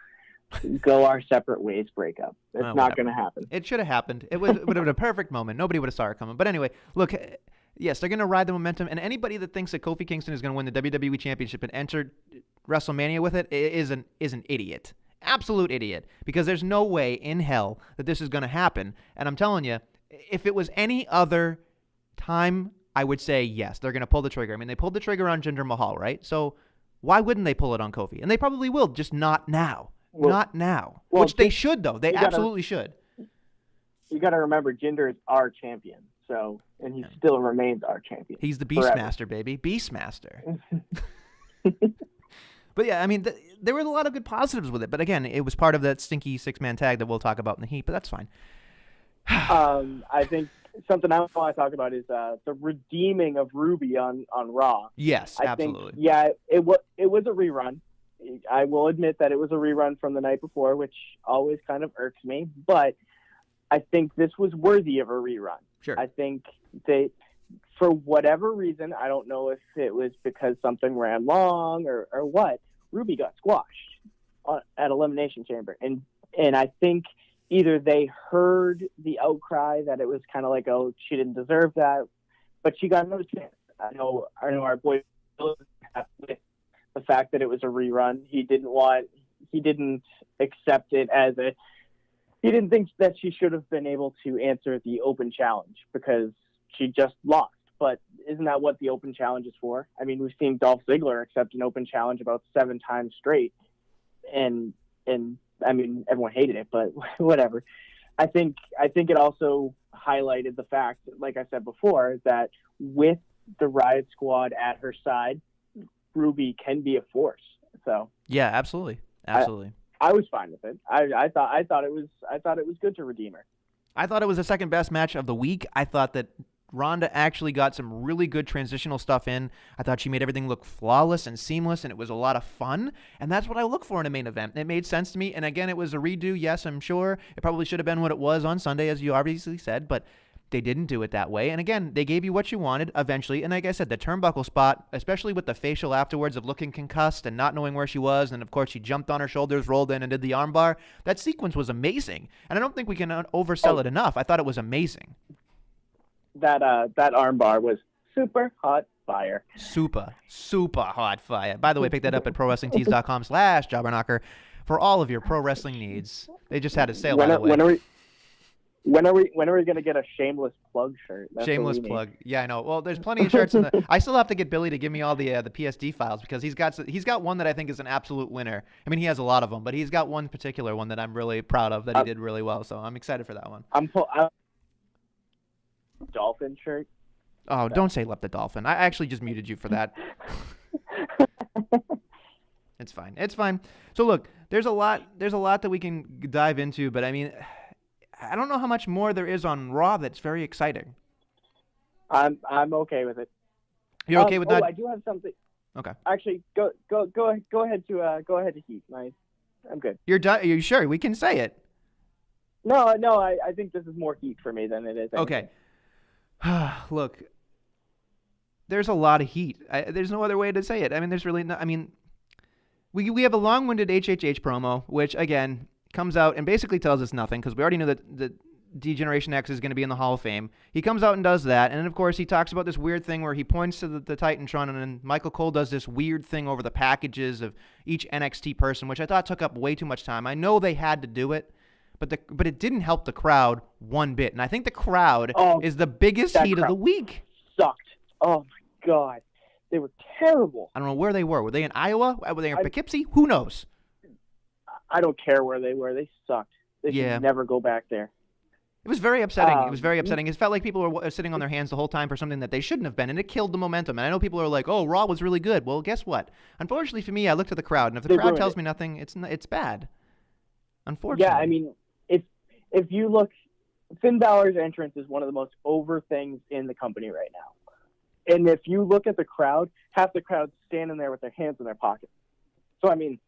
go our separate ways breakup. It's not going to happen. It should have happened. It would have been a perfect moment. Nobody would have saw it coming. But anyway, look, yes, they're going to ride the momentum. And anybody that thinks that Kofi Kingston is going to win the WWE Championship and enter WrestleMania with it is an idiot. Absolute idiot. Because there's no way in hell that this is going to happen. And I'm telling you, if it was any other time, I would say yes, they're going to pull the trigger. I mean, they pulled the trigger on Jinder Mahal, right? So why wouldn't they pull it on Kofi? And they probably will, just not now. Not now. Which they should, though. They absolutely should. You got to remember, Jinder is our champion. And he still remains our champion. He's the Beastmaster, baby. Beastmaster. But yeah, I mean, there were a lot of good positives with it. But again, it was part of that stinky 6-man tag that we'll talk about in the heat. But that's fine. I think something I want to talk about is the redeeming of Ruby on Raw. Yes, absolutely. It was a rerun. I will admit that it was a rerun from the night before, which always kind of irks me. But I think this was worthy of a rerun. Sure. I think they, for whatever reason, I don't know if it was because something ran long or what, Ruby got squashed at Elimination Chamber. And I think either they heard the outcry that it was kind of like, oh, she didn't deserve that, but she got another chance. I know our boy with the fact that it was a rerun. He didn't accept it as he didn't think that she should have been able to answer the open challenge because she just lost. But isn't that what the open challenge is for? I mean, we've seen Dolph Ziggler accept an open challenge about 7 times straight, and I mean, everyone hated it, but whatever. I think it also highlighted the fact, like I said before, that with the Riot Squad at her side, Ruby can be a force. So yeah, absolutely. I was fine with it. I thought it was good to redeem her. I thought it was the second best match of the week. I thought that Ronda actually got some really good transitional stuff in. I thought she made everything look flawless and seamless, and it was a lot of fun. And that's what I look for in a main event. It made sense to me. And again, it was a redo. Yes, I'm sure. It probably should have been what it was on Sunday, as you obviously said, but they didn't do it that way. And again, they gave you what you wanted eventually. And like I said, the turnbuckle spot, especially with the facial afterwards of looking concussed and not knowing where she was. And of course, she jumped on her shoulders, rolled in, and did the armbar. That sequence was amazing. And I don't think we can oversell it enough. I thought it was amazing. That armbar was super hot fire. Super hot fire. By the way, pick that up at prowrestlingtees.com/jobberknocker for all of your pro wrestling needs. They just had a sale, by the way. When are we gonna get a shameless plug shirt? That's shameless plug. Yeah, I know. Well, there's plenty of shirts. I still have to get Billy to give me all the PSD files because he's got one that I think is an absolute winner. I mean, he has a lot of them, but he's got one particular one that I'm really proud of that he did really well. So I'm excited for that one. I'm Dolphin shirt. Oh, don't say Lep the Dolphin. I actually just muted you for that. It's fine. So look, there's a lot that we can dive into, but I mean, I don't know how much more there is on Raw that's very exciting. I'm okay with it. You're okay with that? I do have something. Okay. Actually, go ahead to Heat. I'm good. You're done. Are you sure? We can say it. No. I think this is more Heat for me than it is anything. Okay. Look, there's a lot of heat. There's no other way to say it. I mean, there's really no. I mean, we have a long-winded HHH promo, which again comes out and basically tells us nothing because we already know that the D-Generation X is going to be in the Hall of Fame. He comes out and does that, and then of course he talks about this weird thing where he points to the Titantron, and then Michael Cole does this weird thing over the packages of each NXT person, which I thought took up way too much time. I know they had to do it. But it didn't help the crowd one bit. And I think the crowd is the biggest heat of the week. Sucked. Oh, my God. They were terrible. I don't know where they were. Were they in Iowa? Were they in Poughkeepsie? Who knows? I don't care where they were. They sucked. They should never go back there. It was very upsetting. It felt like people were sitting on their hands the whole time for something that they shouldn't have been, and it killed the momentum. And I know people are like, oh, Raw was really good. Well, guess what? Unfortunately for me, I looked at the crowd, and if the crowd tells me nothing, it's bad. Unfortunately. Yeah, I mean, if you look, Finn Balor's entrance is one of the most over things in the company right now. And if you look at the crowd, half the crowd's standing there with their hands in their pockets. So, I mean,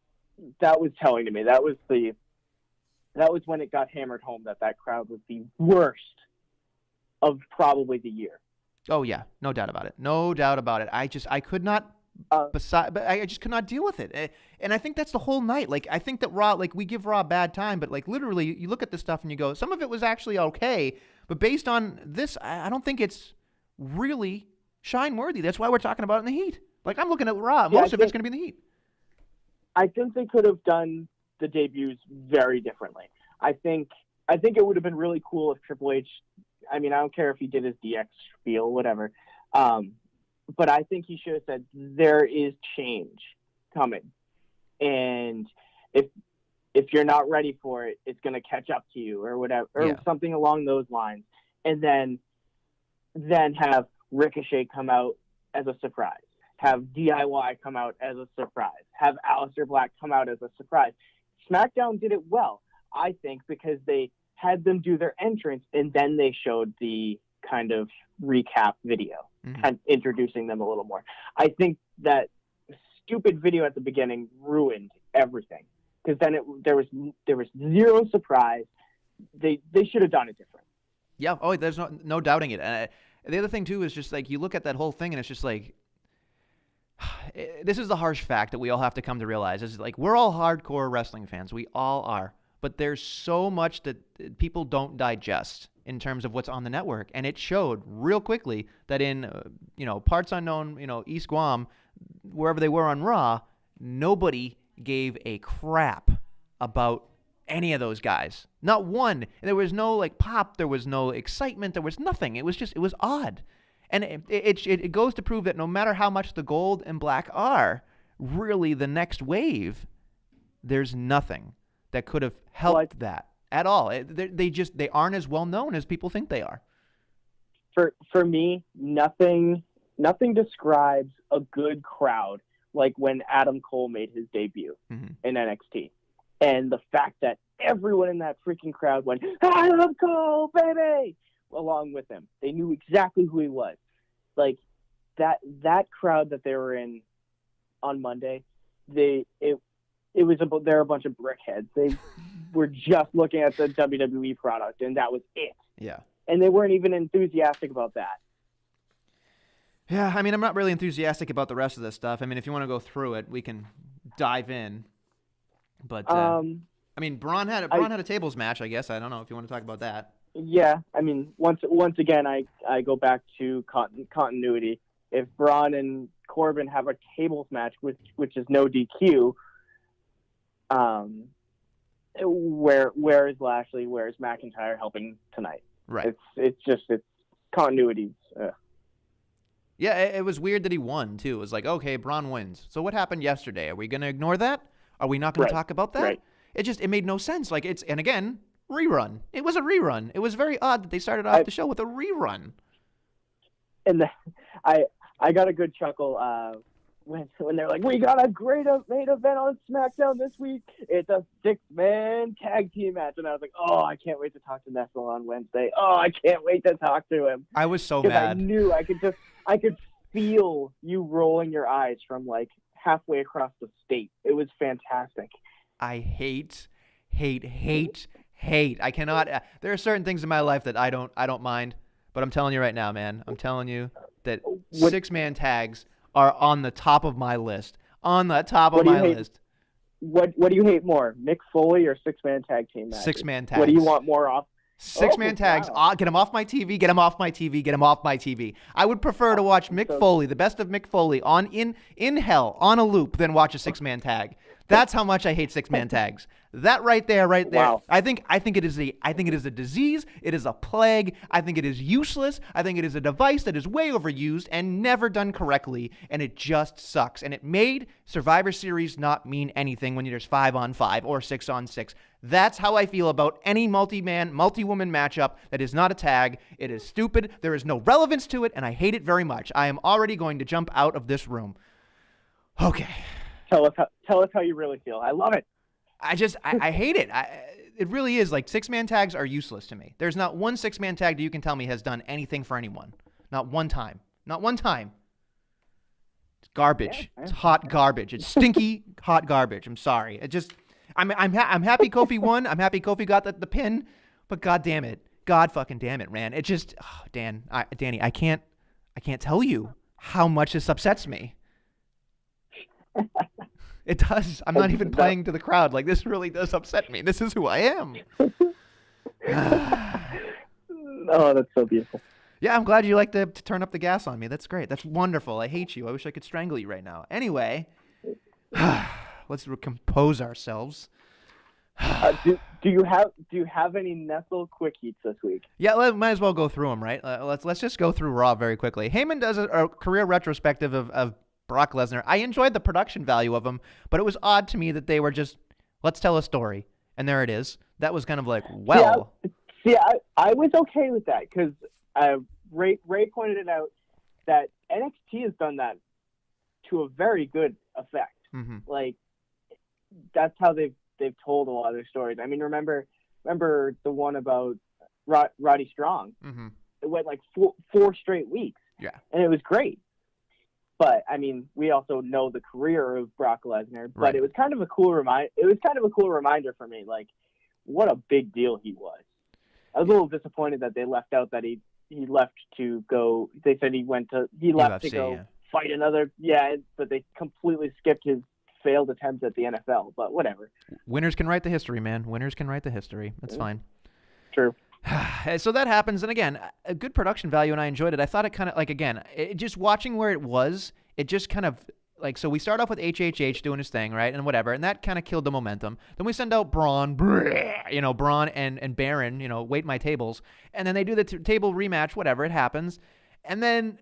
that was telling to me. That was when it got hammered home that crowd was the worst of probably the year. Oh, yeah. No doubt about it. I could not but I just could not deal with it. And I think that's the whole night. Like, I think that Raw, like, we give Raw a bad time, but, like, literally, you look at this stuff and you go, some of it was actually okay, but based on this, I don't think it's really shine-worthy. That's why we're talking about it in the heat. Like, I'm looking at Raw. Most of it's going to be in the heat. I think they could have done the debuts very differently. I think it would have been really cool if Triple H, I mean, I don't care if he did his DX spiel, whatever, but I think he should have said, there is change coming. And if you're not ready for it, it's going to catch up to you or whatever, or something along those lines. And then have Ricochet come out as a surprise. Have DIY come out as a surprise. Have Aleister Black come out as a surprise. SmackDown did it well, I think, because they had them do their entrance and then they showed the kind of recap video, kind of introducing them a little more. I think that stupid video at the beginning ruined everything because then there was zero surprise. They should have done it different. Yeah. Oh, there's no doubting it. And the other thing too is just like you look at that whole thing and it's just like this is the harsh fact that we all have to come to realize is like we're all hardcore wrestling fans. We all are. But there's so much that people don't digest in terms of what's on the network. And it showed real quickly that in, parts unknown, East Guam, wherever they were on Raw, nobody gave a crap about any of those guys. Not one. There was no, pop. There was no excitement. There was nothing. It was odd. And it goes to prove that no matter how much the gold and black are, really the next wave, there's nothing that could have helped that at all. They aren't as well known as people think they are. For me, nothing describes a good crowd like when Adam Cole made his debut in NXT. And the fact that everyone in that freaking crowd went, "I love Cole, baby!" along with him. They knew exactly who he was. Like that crowd that they were in on Monday, they're a bunch of brickheads. They were just looking at the WWE product, and that was it. Yeah. And they weren't even enthusiastic about that. Yeah, I mean, I'm not really enthusiastic about the rest of this stuff. I mean, if you want to go through it, we can dive in. But Braun had a tables match, I guess. I don't know if you want to talk about that. Yeah, I mean, once again, I go back to continuity. If Braun and Corbin have a tables match, which is no DQ, where is Lashley? Where is McIntyre helping tonight? Right. It's continuity. Yeah, it was weird that he won too. It was like, okay, Braun wins. So what happened yesterday? Are we going to ignore that? Are we not going to talk about that? Right. It made no sense. And again, rerun. It was a rerun. It was very odd that they started off the show with a rerun. And I got a good chuckle when they're like, "We got a great main event on SmackDown this week. It's a 6-man tag team match," and I was like, "Oh, I can't wait to talk to Nestle on Wednesday. Oh, I can't wait to talk to him." I was so mad. I knew I could feel you rolling your eyes from halfway across the state. It was fantastic. I hate. I cannot. There are certain things in my life that I don't mind, but I'm telling you right now, man. I'm telling you that 6-man tags are on the top of my list. On the top of my list. What do you hate more, Mick Foley or 6-man tag team matches? 6-man tags. What do you want more off? 6-man tags. Wow. Get him off my TV. Get him off my TV. Get him off my TV. I would prefer to watch Mick Foley, the best of Mick Foley, in hell on a loop than watch a 6-man tag. That's how much I hate 6-man tags. That right there. Wow. I think it is a disease. It is a plague. I think it is useless. I think it is a device that is way overused and never done correctly, and it just sucks. And it made Survivor Series not mean anything when there's 5-on-5 or 6-on-6. That's how I feel about any multi-man, multi-woman matchup that is not a tag. It is stupid. There is no relevance to it, and I hate it very much. I am already going to jump out of this room. Okay. Tell us how you really feel. I love it. I hate it. It really is 6-man tags are useless to me. There's not one 6-man tag that you can tell me has done anything for anyone. Not one time. Not one time. It's garbage. It's hot garbage. It's stinky hot garbage. I'm sorry. I'm happy Kofi won. I'm happy Kofi got the pin. But God damn it. God fucking damn it, man. It just Danny, I can't tell you how much this upsets me. It does. I'm not even playing to the crowd. This really does upset me. This is who I am. Oh, that's so beautiful. Yeah, I'm glad you like to turn up the gas on me. That's great. That's wonderful. I hate you. I wish I could strangle you right now. Anyway, let's compose ourselves. Do you have any Nestle quick eats this week? Yeah, might as well go through them, right? Let's just go through Raw very quickly. Heyman does a career retrospective of Brock Lesnar. I enjoyed the production value of them, but it was odd to me that they were just, let's tell a story. And there it is. That was kind of well. Yeah, I was okay with that because Ray pointed it out that NXT has done that to a very good effect. Mm-hmm. Like, that's how they've told a lot of their stories. I mean, remember the one about Roddy Strong? Mm-hmm. It went like four straight weeks. Yeah. And it was great. But I mean, we also know the career of Brock Lesnar. But it was kind of a cool reminder for me, like, what a big deal he was. I was a little disappointed that they left out that he left to go. They said he left UFC, to go fight another. Yeah, but they completely skipped his failed attempts at the NFL. But whatever. Winners can write the history, man. Winners can write the history. That's fine. True. So that happens, and again, a good production value, and I enjoyed it. I thought it kind of, like, again, just watching where it was, it just kind of, like, so we start off with HHH doing his thing, right, and whatever, and that kind of killed the momentum. Then we send out Braun, Braun and Baron, wait my tables, and then they do the table rematch, whatever, it happens, and then,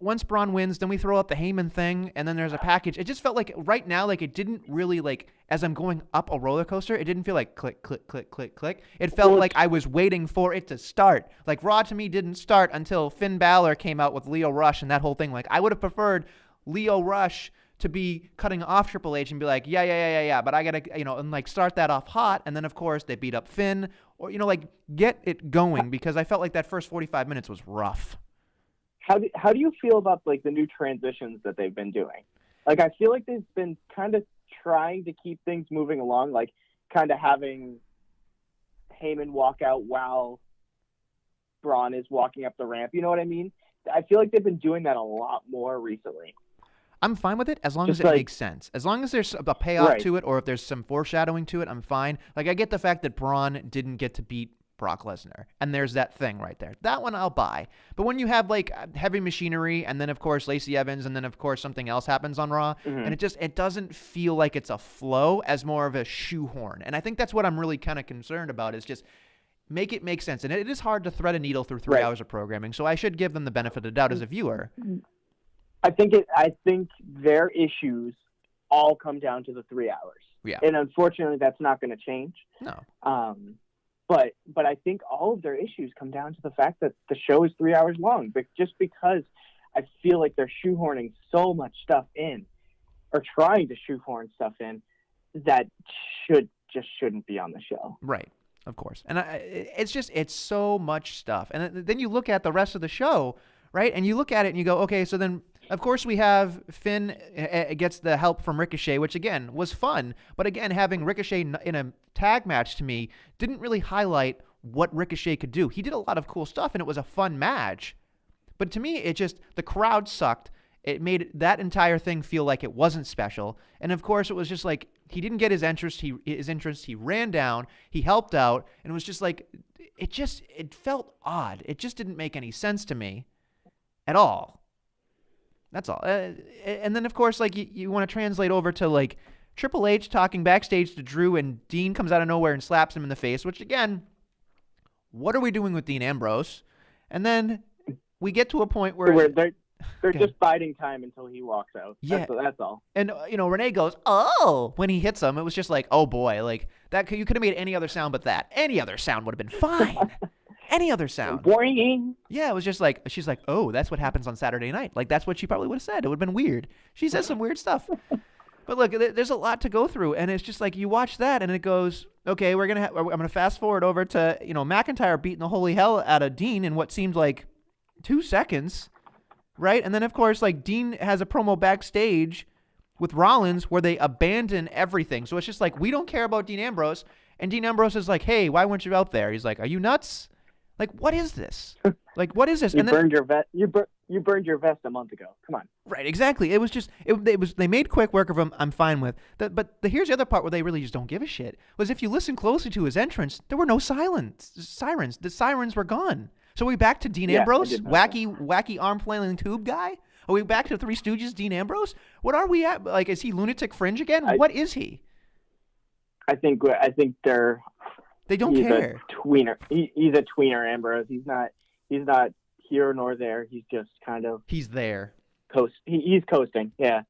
once Braun wins, then we throw out the Heyman thing, and then there's a package. It just felt like right now, like, it didn't really, like, as I'm going up a roller coaster, it didn't feel like click, click, click, click, click. It felt like I was waiting for it to start. Like, Raw to me didn't start until Finn Balor came out with Lio Rush and that whole thing. Like, I would have preferred Lio Rush to be cutting off Triple H and be like, yeah, but I gotta, and like start that off hot, and then of course they beat up Finn, or like get it going, because I felt like that first 45 minutes was rough. How do you feel about, like, the new transitions that they've been doing? Like, I feel like they've been kind of trying to keep things moving along, like kind of having Heyman walk out while Braun is walking up the ramp. You know what I mean? I feel like they've been doing that a lot more recently. I'm fine with it as long as it makes sense. As long as there's a payoff to it, or if there's some foreshadowing to it, I'm fine. Like, I get the fact that Braun didn't get to beat Brock Lesnar, and there's that thing right there. That one I'll buy. But when you have, like, heavy machinery, and then of course Lacey Evans, and then of course something else happens on Raw, and it doesn't feel like it's a flow, as more of a shoehorn. And I think that's what I'm really kind of concerned about, is just make it make sense. And it is hard to thread a needle through 3 hours of programming, so I should give them the benefit of the doubt as a viewer. I think their issues all come down to the 3 hours. Yeah. And unfortunately, that's not going to change. No. But I think all of their issues come down to the fact that the show is 3 hours long. But just because I feel like they're shoehorning so much stuff in, or trying to shoehorn stuff in, that shouldn't be on the show. Right. Of course. And it's so much stuff. And then you look at the rest of the show, right? And you look at it and you go, okay, so then of course we have Finn gets the help from Ricochet, which again was fun. But again, having Ricochet in a tag match to me didn't really highlight what Ricochet could do. He did a lot of cool stuff and it was a fun match. But to me, the crowd sucked. It made that entire thing feel like it wasn't special. And of course, it was just like he didn't get his interest. He ran down. He helped out, and it was just like it felt odd. It just didn't make any sense to me at all. That's all. And then of course, like you want to translate over to like Triple H talking backstage to Drew, and Dean comes out of nowhere and slaps him in the face. Which again, what are we doing with Dean Ambrose? And then we get to a point where they're just biding time until he walks out. Yeah. That's all. And, Renee goes, oh, when he hits him. It was just like, oh, boy. Like, that you could have made any other sound but that. Any other sound would have been fine. Any other sound. Boing. Yeah, it was just like, she's like, oh, that's what happens on Saturday night. Like, that's what she probably would have said. It would have been weird. She says some weird stuff. But look, there's a lot to go through. And it's just like, you watch that and it goes, okay, I'm going to fast forward over to, McIntyre beating the holy hell out of Dean in what seemed like 2 seconds. Right? And then, of course, like Dean has a promo backstage with Rollins where they abandon everything. So it's just like, we don't care about Dean Ambrose. And Dean Ambrose is like, hey, why weren't you out there? He's like, are you nuts? Like, what is this? Like, what is this? You burned your vest. You burned your vest a month ago. Come on. Right, exactly. It was just, they made quick work of him. I'm fine with. But here's the other part where they really just don't give a shit. Was if you listen closely to his entrance, there were no sirens. The sirens were gone. So are we back to Dean Ambrose, wacky arm flailing tube guy? Are we back to Three Stooges, Dean Ambrose? What are we at? Like, is he lunatic fringe again? What is he? I think they don't care. A tweener. He's a tweener, Ambrose. He's not here nor there. He's just kind of. He's there. He's coasting. Yeah.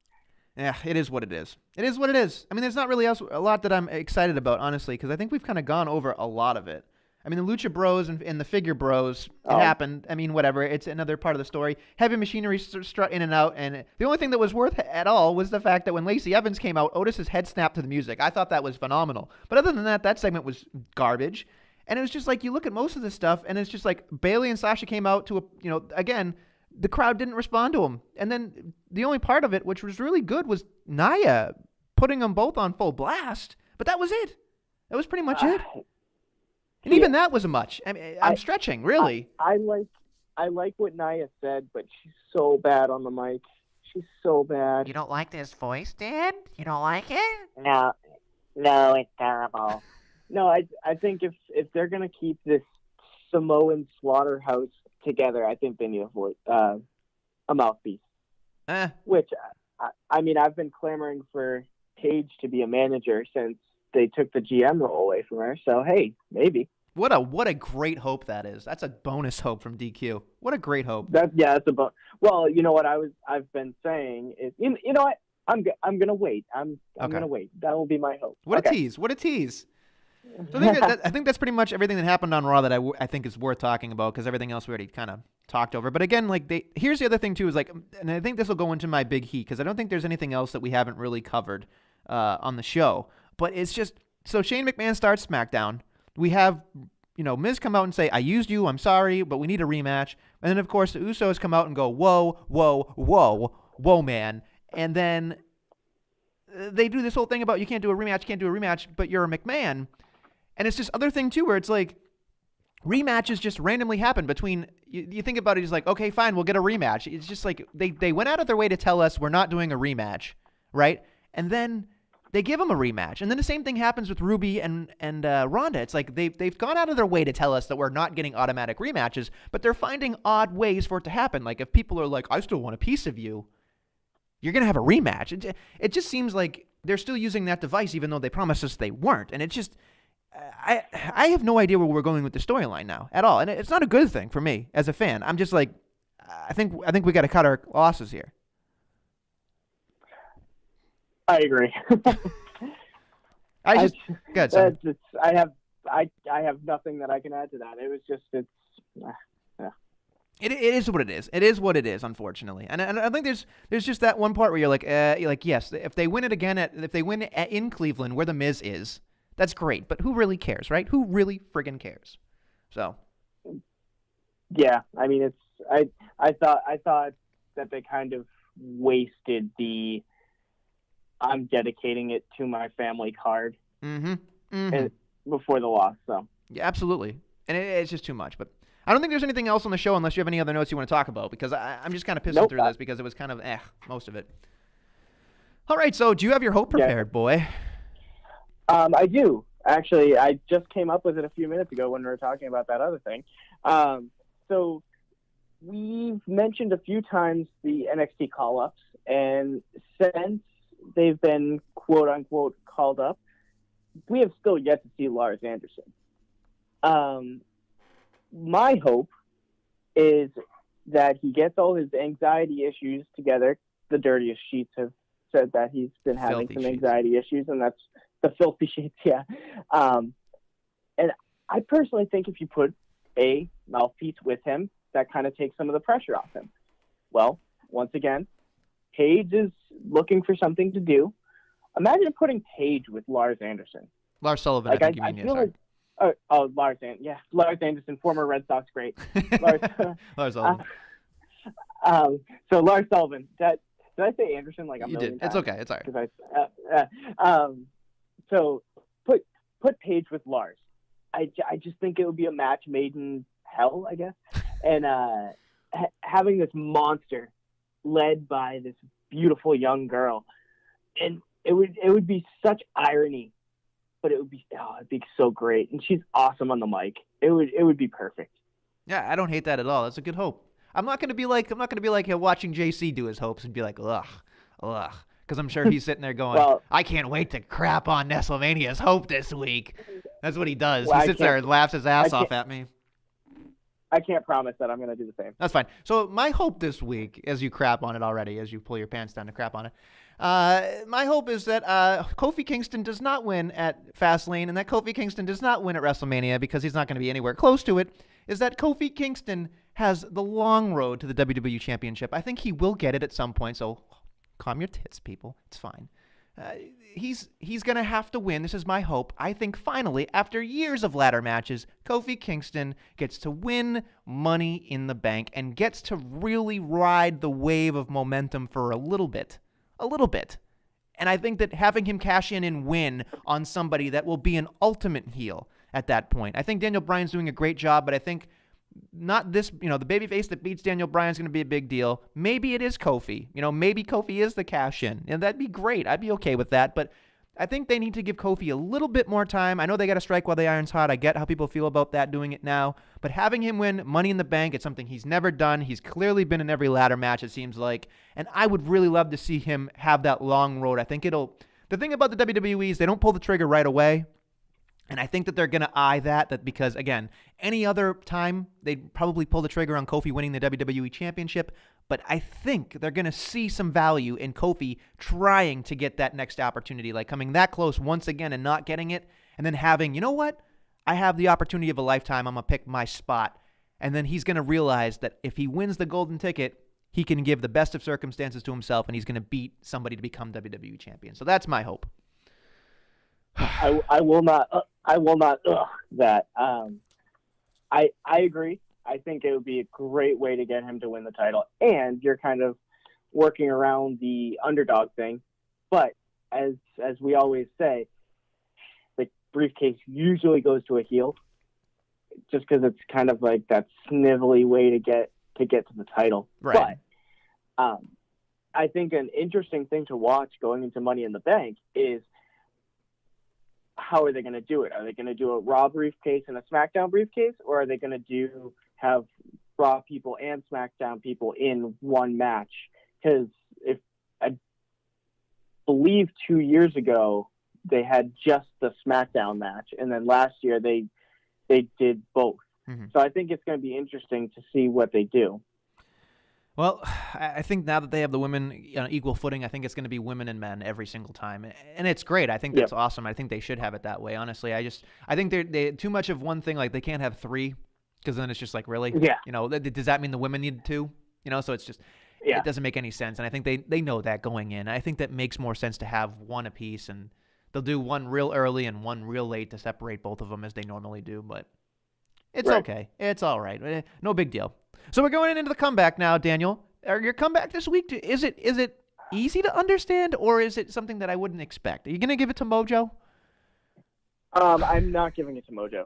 Yeah, it is what it is. It is what it is. I mean, there's not really a lot that I'm excited about, honestly, because I think we've kind of gone over a lot of it. I mean, the Lucha Bros and the Figure Bros, it happened. I mean, whatever. It's another part of the story. Heavy Machinery strut in and out, and the only thing that was worth at all was the fact that when Lacey Evans came out, Otis's head snapped to the music. I thought that was phenomenal. But other than that, that segment was garbage. And it was just like, you look at most of this stuff, and it's just like Bayley and Sasha came out to again, the crowd didn't respond to them. And then the only part of it, which was really good, was Nia putting them both on full blast. But that was it. That was pretty much it. And even that was much. I mean, I'm stretching, really. I like what Nia said, but she's so bad on the mic. She's so bad. You don't like this voice, Dad? You don't like it? No, it's terrible. No, I think if they're gonna keep this Samoan slaughterhouse together, I think they need a mouthpiece. Which, I mean, I've been clamoring for Paige to be a manager since they took the GM role away from her. So hey, maybe. What a great hope that is. That's a bonus hope from DQ. What a great hope. That's a bonus. Well, you know what I've been saying is, you know what, I'm gonna wait. I'm gonna wait. That will be my hope. What a tease. What a tease. So I think that's pretty much everything that happened on Raw that I think is worth talking about, because everything else we already kind of talked over. But again, like here's the other thing too, is like, and I think this will go into my big heat, because I don't think there's anything else that we haven't really covered on the show. But it's just, so Shane McMahon starts SmackDown. We have, Miz come out and say, I used you, I'm sorry, but we need a rematch. And then, of course, the Usos come out and go, whoa, whoa, whoa, whoa, man. And then they do this whole thing about you can't do a rematch, but you're a McMahon. And it's this other thing, too, where it's like rematches just randomly happen between, you think about it, it's like, okay, fine, we'll get a rematch. It's just like they went out of their way to tell us we're not doing a rematch, right? And then they give them a rematch. And then the same thing happens with Ruby and Ronda. It's like they've gone out of their way to tell us that we're not getting automatic rematches, but they're finding odd ways for it to happen. Like if people are like, I still want a piece of you, you're going to have a rematch. It just seems like they're still using that device even though they promised us they weren't. And it's just, I have no idea where we're going with the storyline now at all. And it's not a good thing for me as a fan. I'm just like, I think we got to cut our losses here. I agree. I have nothing that I can add to that. It was just It is what it is. It is what it is, unfortunately. And I think there's just that one part where you're like yes, if they win it again in Cleveland where the Miz is, that's great. But who really cares, right? Who really friggin' cares? So. Yeah, I mean, I thought that they kind of wasted the I'm dedicating it to my family card before the loss. So yeah, absolutely, and it's just too much. But I don't think there's anything else on the show unless you have any other notes you want to talk about, because I'm just kind of pissing through this because it was kind of most of it. All right, so do you have your hope prepared, boy? I do. Actually, I just came up with it a few minutes ago when we were talking about that other thing. So we've mentioned a few times the NXT call-ups, and since they've been quote-unquote called up, we have still yet to see Lars Anderson. My hope is that he gets all his anxiety issues together. The Dirtiest Sheets have said that he's been having some anxiety issues, and that's the Filthy Sheets, yeah. And I personally think if you put a mouthpiece with him, that kind of takes some of the pressure off him. Well, once again, Paige is looking for something to do. Imagine putting Paige with Lars Anderson. Lars Sullivan, I think you mean, Lars Anderson, former Red Sox great. Lars Sullivan. So Lars Sullivan. Did I say Anderson like a million times? It's okay. It's all right. So put Paige with Lars. I just think it would be a match made in hell, I guess. And having this monster led by this beautiful young girl, and it would be such irony, but it'd be so great. And she's awesome on the mic. It would be perfect. Yeah, I don't hate that at all. That's a good hope. I'm not gonna be like watching JC do his hopes and be like ugh, because I'm sure he's sitting there going, I can't wait to crap on Nestlemania's hope this week. That's what he does. He sits there and laughs his ass off at me. I can't promise that I'm going to do the same. That's fine. So my hope this week, as you crap on it already, as you pull your pants down to crap on it, my hope is that Kofi Kingston does not win at Fastlane, and that Kofi Kingston does not win at WrestleMania because he's not going to be anywhere close to it, is that Kofi Kingston has the long road to the WWE Championship. I think he will get it at some point, so calm your tits, people. It's fine. He's going to have to win. This is my hope. I think finally, after years of ladder matches, Kofi Kingston gets to win Money in the Bank and gets to really ride the wave of momentum for a little bit. A little bit. And I think that having him cash in and win on somebody that will be an ultimate heel at that point. I think Daniel Bryan's doing a great job, but I think not this, the babyface that beats Daniel Bryan's going to be a big deal. Maybe it is Kofi. Maybe Kofi is the cash-in. That'd be great. I'd be okay with that. But I think they need to give Kofi a little bit more time. I know they got to strike while the iron's hot. I get how people feel about that, doing it now. But having him win Money in the Bank, it's something he's never done. He's clearly been in every ladder match, it seems like. And I would really love to see him have that long road. I think the thing about the WWE is they don't pull the trigger right away. And I think that they're going to eye that because, again, any other time, they'd probably pull the trigger on Kofi winning the WWE Championship. But I think they're going to see some value in Kofi trying to get that next opportunity, like coming that close once again and not getting it, and then having, I have the opportunity of a lifetime. I'm going to pick my spot. And then he's going to realize that if he wins the golden ticket, he can give the best of circumstances to himself, and he's going to beat somebody to become WWE Champion. So that's my hope. I will not that. I agree. I think it would be a great way to get him to win the title, and you're kind of working around the underdog thing. But as we always say, the briefcase usually goes to a heel, just because it's kind of like that snivelly way to get to the title. Right. But I think an interesting thing to watch going into Money in the Bank is, how are they going to do it? Are they going to do a Raw briefcase and a SmackDown briefcase, or are they going to have Raw people and SmackDown people in one match? Because if I believe 2 years ago they had just the SmackDown match, and then last year they did both. Mm-hmm. So I think it's going to be interesting to see what they do. Well, I think now that they have the women on equal footing, I think it's going to be women and men every single time. And it's great. I think that's awesome. I think they should have it that way, honestly. I think they too much of one thing. Like, they can't have three, because then it's just like, really? Yeah. Does that mean the women need two? So it's just, it doesn't make any sense. And I think they know that going in. I think that makes more sense to have one apiece, and they'll do one real early and one real late to separate both of them as they normally do. But it's okay. It's all right. No big deal. So we're going into the comeback now, Daniel. Your comeback this week, is it easy to understand, or is it something that I wouldn't expect? Are you going to give it to Mojo? I'm not giving it to Mojo.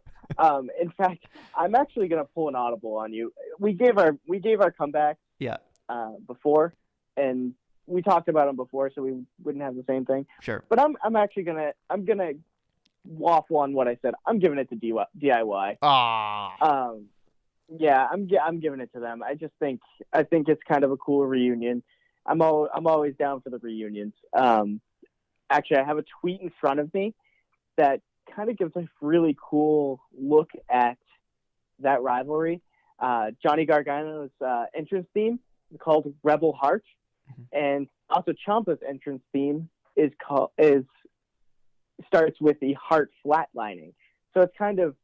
In fact, I'm actually going to pull an audible on you. We gave our comeback before, and we talked about them before, so we wouldn't have the same thing. Sure. But I'm actually gonna waffle on what I said. I'm giving it to DIY. Ah. Yeah, I'm giving it to them. I think it's kind of a cool reunion. I'm always down for the reunions. Actually, I have a tweet in front of me that kind of gives a really cool look at that rivalry. Johnny Gargano's entrance theme is called Rebel Heart, and also Ciampa's entrance theme starts with the heart flatlining. So it's kind of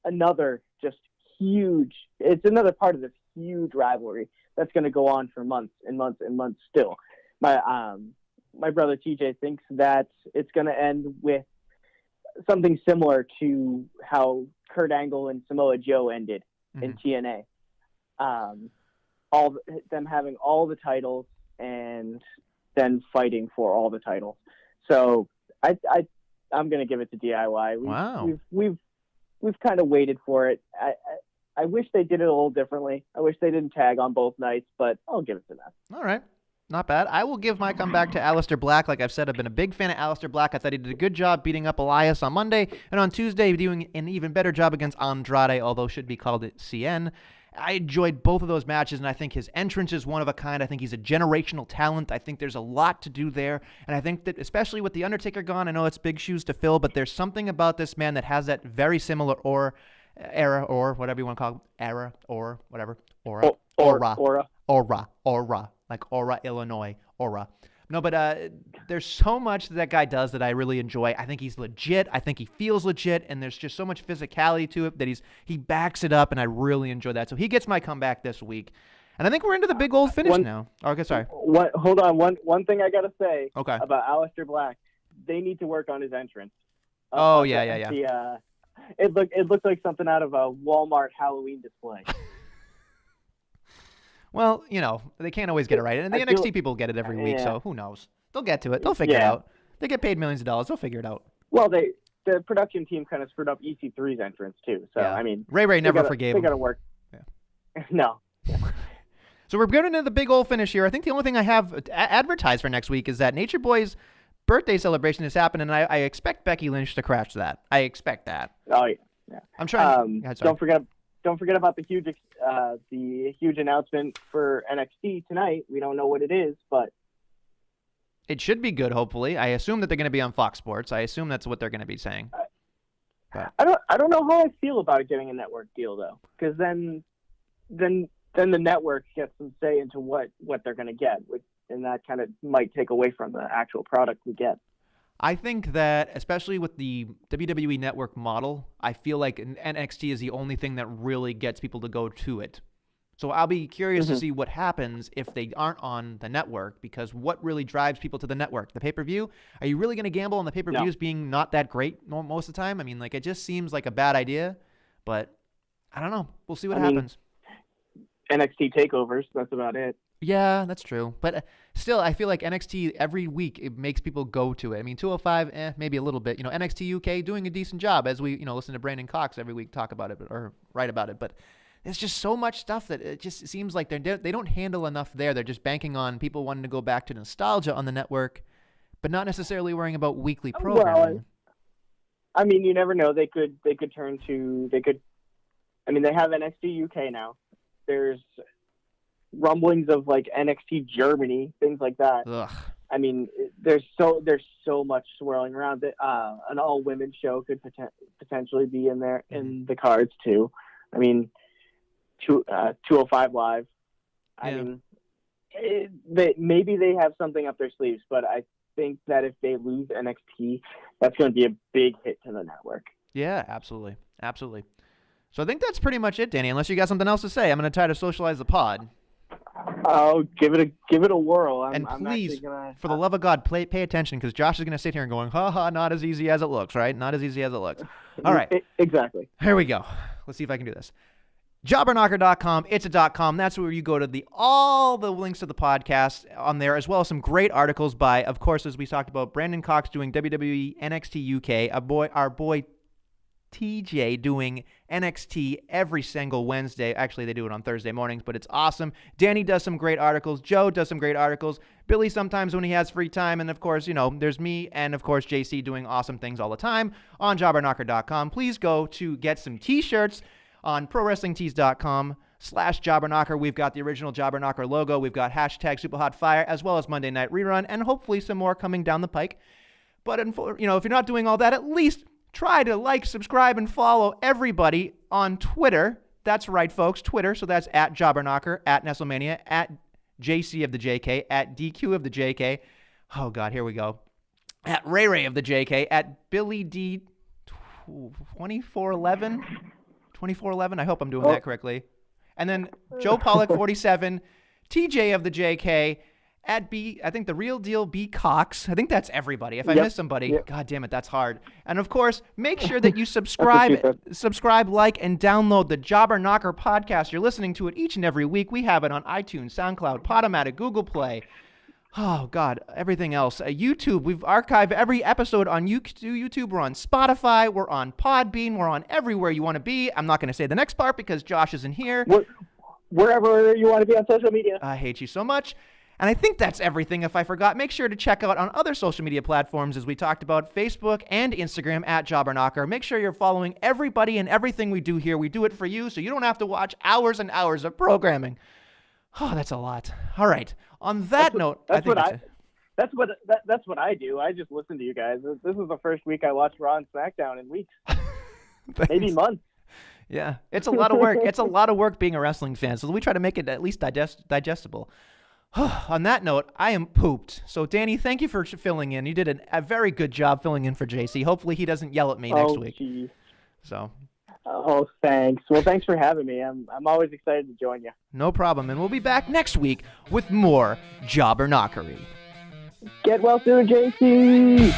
another just huge. It's another part of this huge rivalry that's going to go on for months and months and months still. My brother TJ thinks that it's going to end with something similar to how Kurt Angle and Samoa Joe ended in TNA. Them having all the titles and then fighting for all the titles. So I'm going to give it to DIY. Wow. We've kind of waited for it. I wish they did it a little differently. I wish they didn't tag on both nights, but I'll give it to them. All right. Not bad. I will give my comeback to Aleister Black. Like I've said, I've been a big fan of Aleister Black. I thought he did a good job beating up Elias on Monday, and on Tuesday doing an even better job against Andrade, although should be called it CN. I enjoyed both of those matches, and I think his entrance is one of a kind. I think he's a generational talent. I think there's a lot to do there, and I think that especially with The Undertaker gone, I know it's big shoes to fill, but there's something about this man that has that very similar aura. era, or whatever you want to call it, era, or whatever, Aura. like Aura, Illinois, Aura. No, but there's so much that guy does that I really enjoy. I think he's legit. I think he feels legit, and there's just so much physicality to it that he backs it up, and I really enjoy that. So he gets my comeback this week. And I think we're into the big old finish now. Okay, sorry. Hold on. One thing I got to say about Aleister Black, they need to work on his entrance. Yeah. It looked like something out of a Walmart Halloween display. Well, they can't always get it right. And the NXT people get it every week, so who knows? They'll get to it. They'll figure it out. They get paid millions of dollars. They'll figure it out. Well, the production team kind of screwed up EC3's entrance, too. So, I mean... Ray never forgave him. They got to work. Yeah. No. So we're getting into the big old finish here. I think the only thing I have advertised for next week is that Nature Boy's birthday celebration is happening, and I expect Becky Lynch to crash that. I expect that. Oh, yeah. I'm trying... Don't forget about the huge announcement for NXT tonight. We don't know what it is, but it should be good. Hopefully, I assume that they're going to be on Fox Sports. I assume that's what they're going to be saying. I don't know how I feel about getting a network deal though, because then the network gets some say into what they're going to get, and that kind of might take away from the actual product we get. I think that, especially with the WWE Network model, I feel like NXT is the only thing that really gets people to go to it. So I'll be curious to see what happens if they aren't on the network, because what really drives people to the network? The pay-per-view? Are you really going to gamble on the pay-per-views being not that great most of the time? I mean, it just seems like a bad idea, but I don't know. We'll see what happens. NXT takeovers, that's about it. Yeah, that's true. But still, I feel like NXT every week, it makes people go to it. I mean, 205, maybe a little bit. NXT UK doing a decent job as we, listen to Brandon Cox every week talk about it or write about it. But there's just so much stuff that it just seems like they don't handle enough there. They're just banking on people wanting to go back to nostalgia on the network, but not necessarily worrying about weekly programming. Well, I mean, you never know. They could turn to I mean, they have NXT UK now. There's rumblings of like NXT Germany, things like that. Ugh. I mean, there's so much swirling around that an all-women show could potentially be in there in the cards too. I mean, 205 Live. I mean, maybe they have something up their sleeves, but I think that if they lose NXT, that's going to be a big hit to the network. Yeah, absolutely. So I think that's pretty much it, Danny. Unless you got something else to say, I'm going to try to socialize the pod. Oh, give it a whirl. And please, for the love of God, pay attention, because Josh is going to sit here and going, not as easy as it looks, right? Not as easy as it looks. All right. Exactly. Here we go. Let's see if I can do this. Jobberknocker.com. It's a .com. That's where you go to all the links to the podcast on there, as well as some great articles by, of course, as we talked about, Brandon Cox doing WWE NXT UK, our boy TJ doing NXT every single Wednesday. Actually, they do it on Thursday mornings, but it's awesome. Danny does some great articles. Joe does some great articles. Billy sometimes when he has free time. And, of course, there's me and, of course, JC doing awesome things all the time on jobberknocker.com. Please go to get some T-shirts on prowrestlingtees.com/jobberknocker. We've got the original Jobberknocker logo. We've got #SuperHotFire, as well as Monday Night Rerun, and hopefully some more coming down the pike. But, if you're not doing all that, at least try to like, subscribe, and follow everybody on Twitter. That's right, folks, Twitter. So that's at Jobberknocker, at Nestlemania, at JC of the JK, at DQ of the JK. Oh, God, here we go. At Ray of the JK, at Billy D 2411. 2411. I hope I'm doing that correctly. And then Joe Pollock 47, TJ of the JK, at B, I think the real deal B Cox. I think that's everybody. If I miss somebody, God damn it, that's hard. And of course, make sure that you subscribe, like, and download the Jobber Knocker podcast. You're listening to it each and every week. We have it on iTunes, SoundCloud, Podomatic, Google Play. Oh, God, everything else. YouTube, we've archived every episode on YouTube. We're on Spotify. We're on Podbean. We're on everywhere you want to be. I'm not going to say the next part because Josh isn't here. Wherever you want to be on social media. I hate you so much. And I think that's everything. If I forgot, make sure to check out on other social media platforms, as we talked about, Facebook and Instagram at Jobberknocker. Make sure you're following everybody and everything we do here. We do it for you, so you don't have to watch hours and hours of programming. Oh, that's a lot. All right. On that note, that's what I do. I just listen to you guys. This is the first week I watched Raw and SmackDown in weeks, maybe months. Yeah, it's a lot of work. It's a lot of work being a wrestling fan, so we try to make it at least digestible. On that note, I am pooped. So, Danny, thank you for filling in. You did a very good job filling in for JC. Hopefully he doesn't yell at me next week. Geez. So. Oh, thanks. Well, thanks for having me. I'm always excited to join you. No problem, and we'll be back next week with more Jobber Knockery. Get well soon, JC!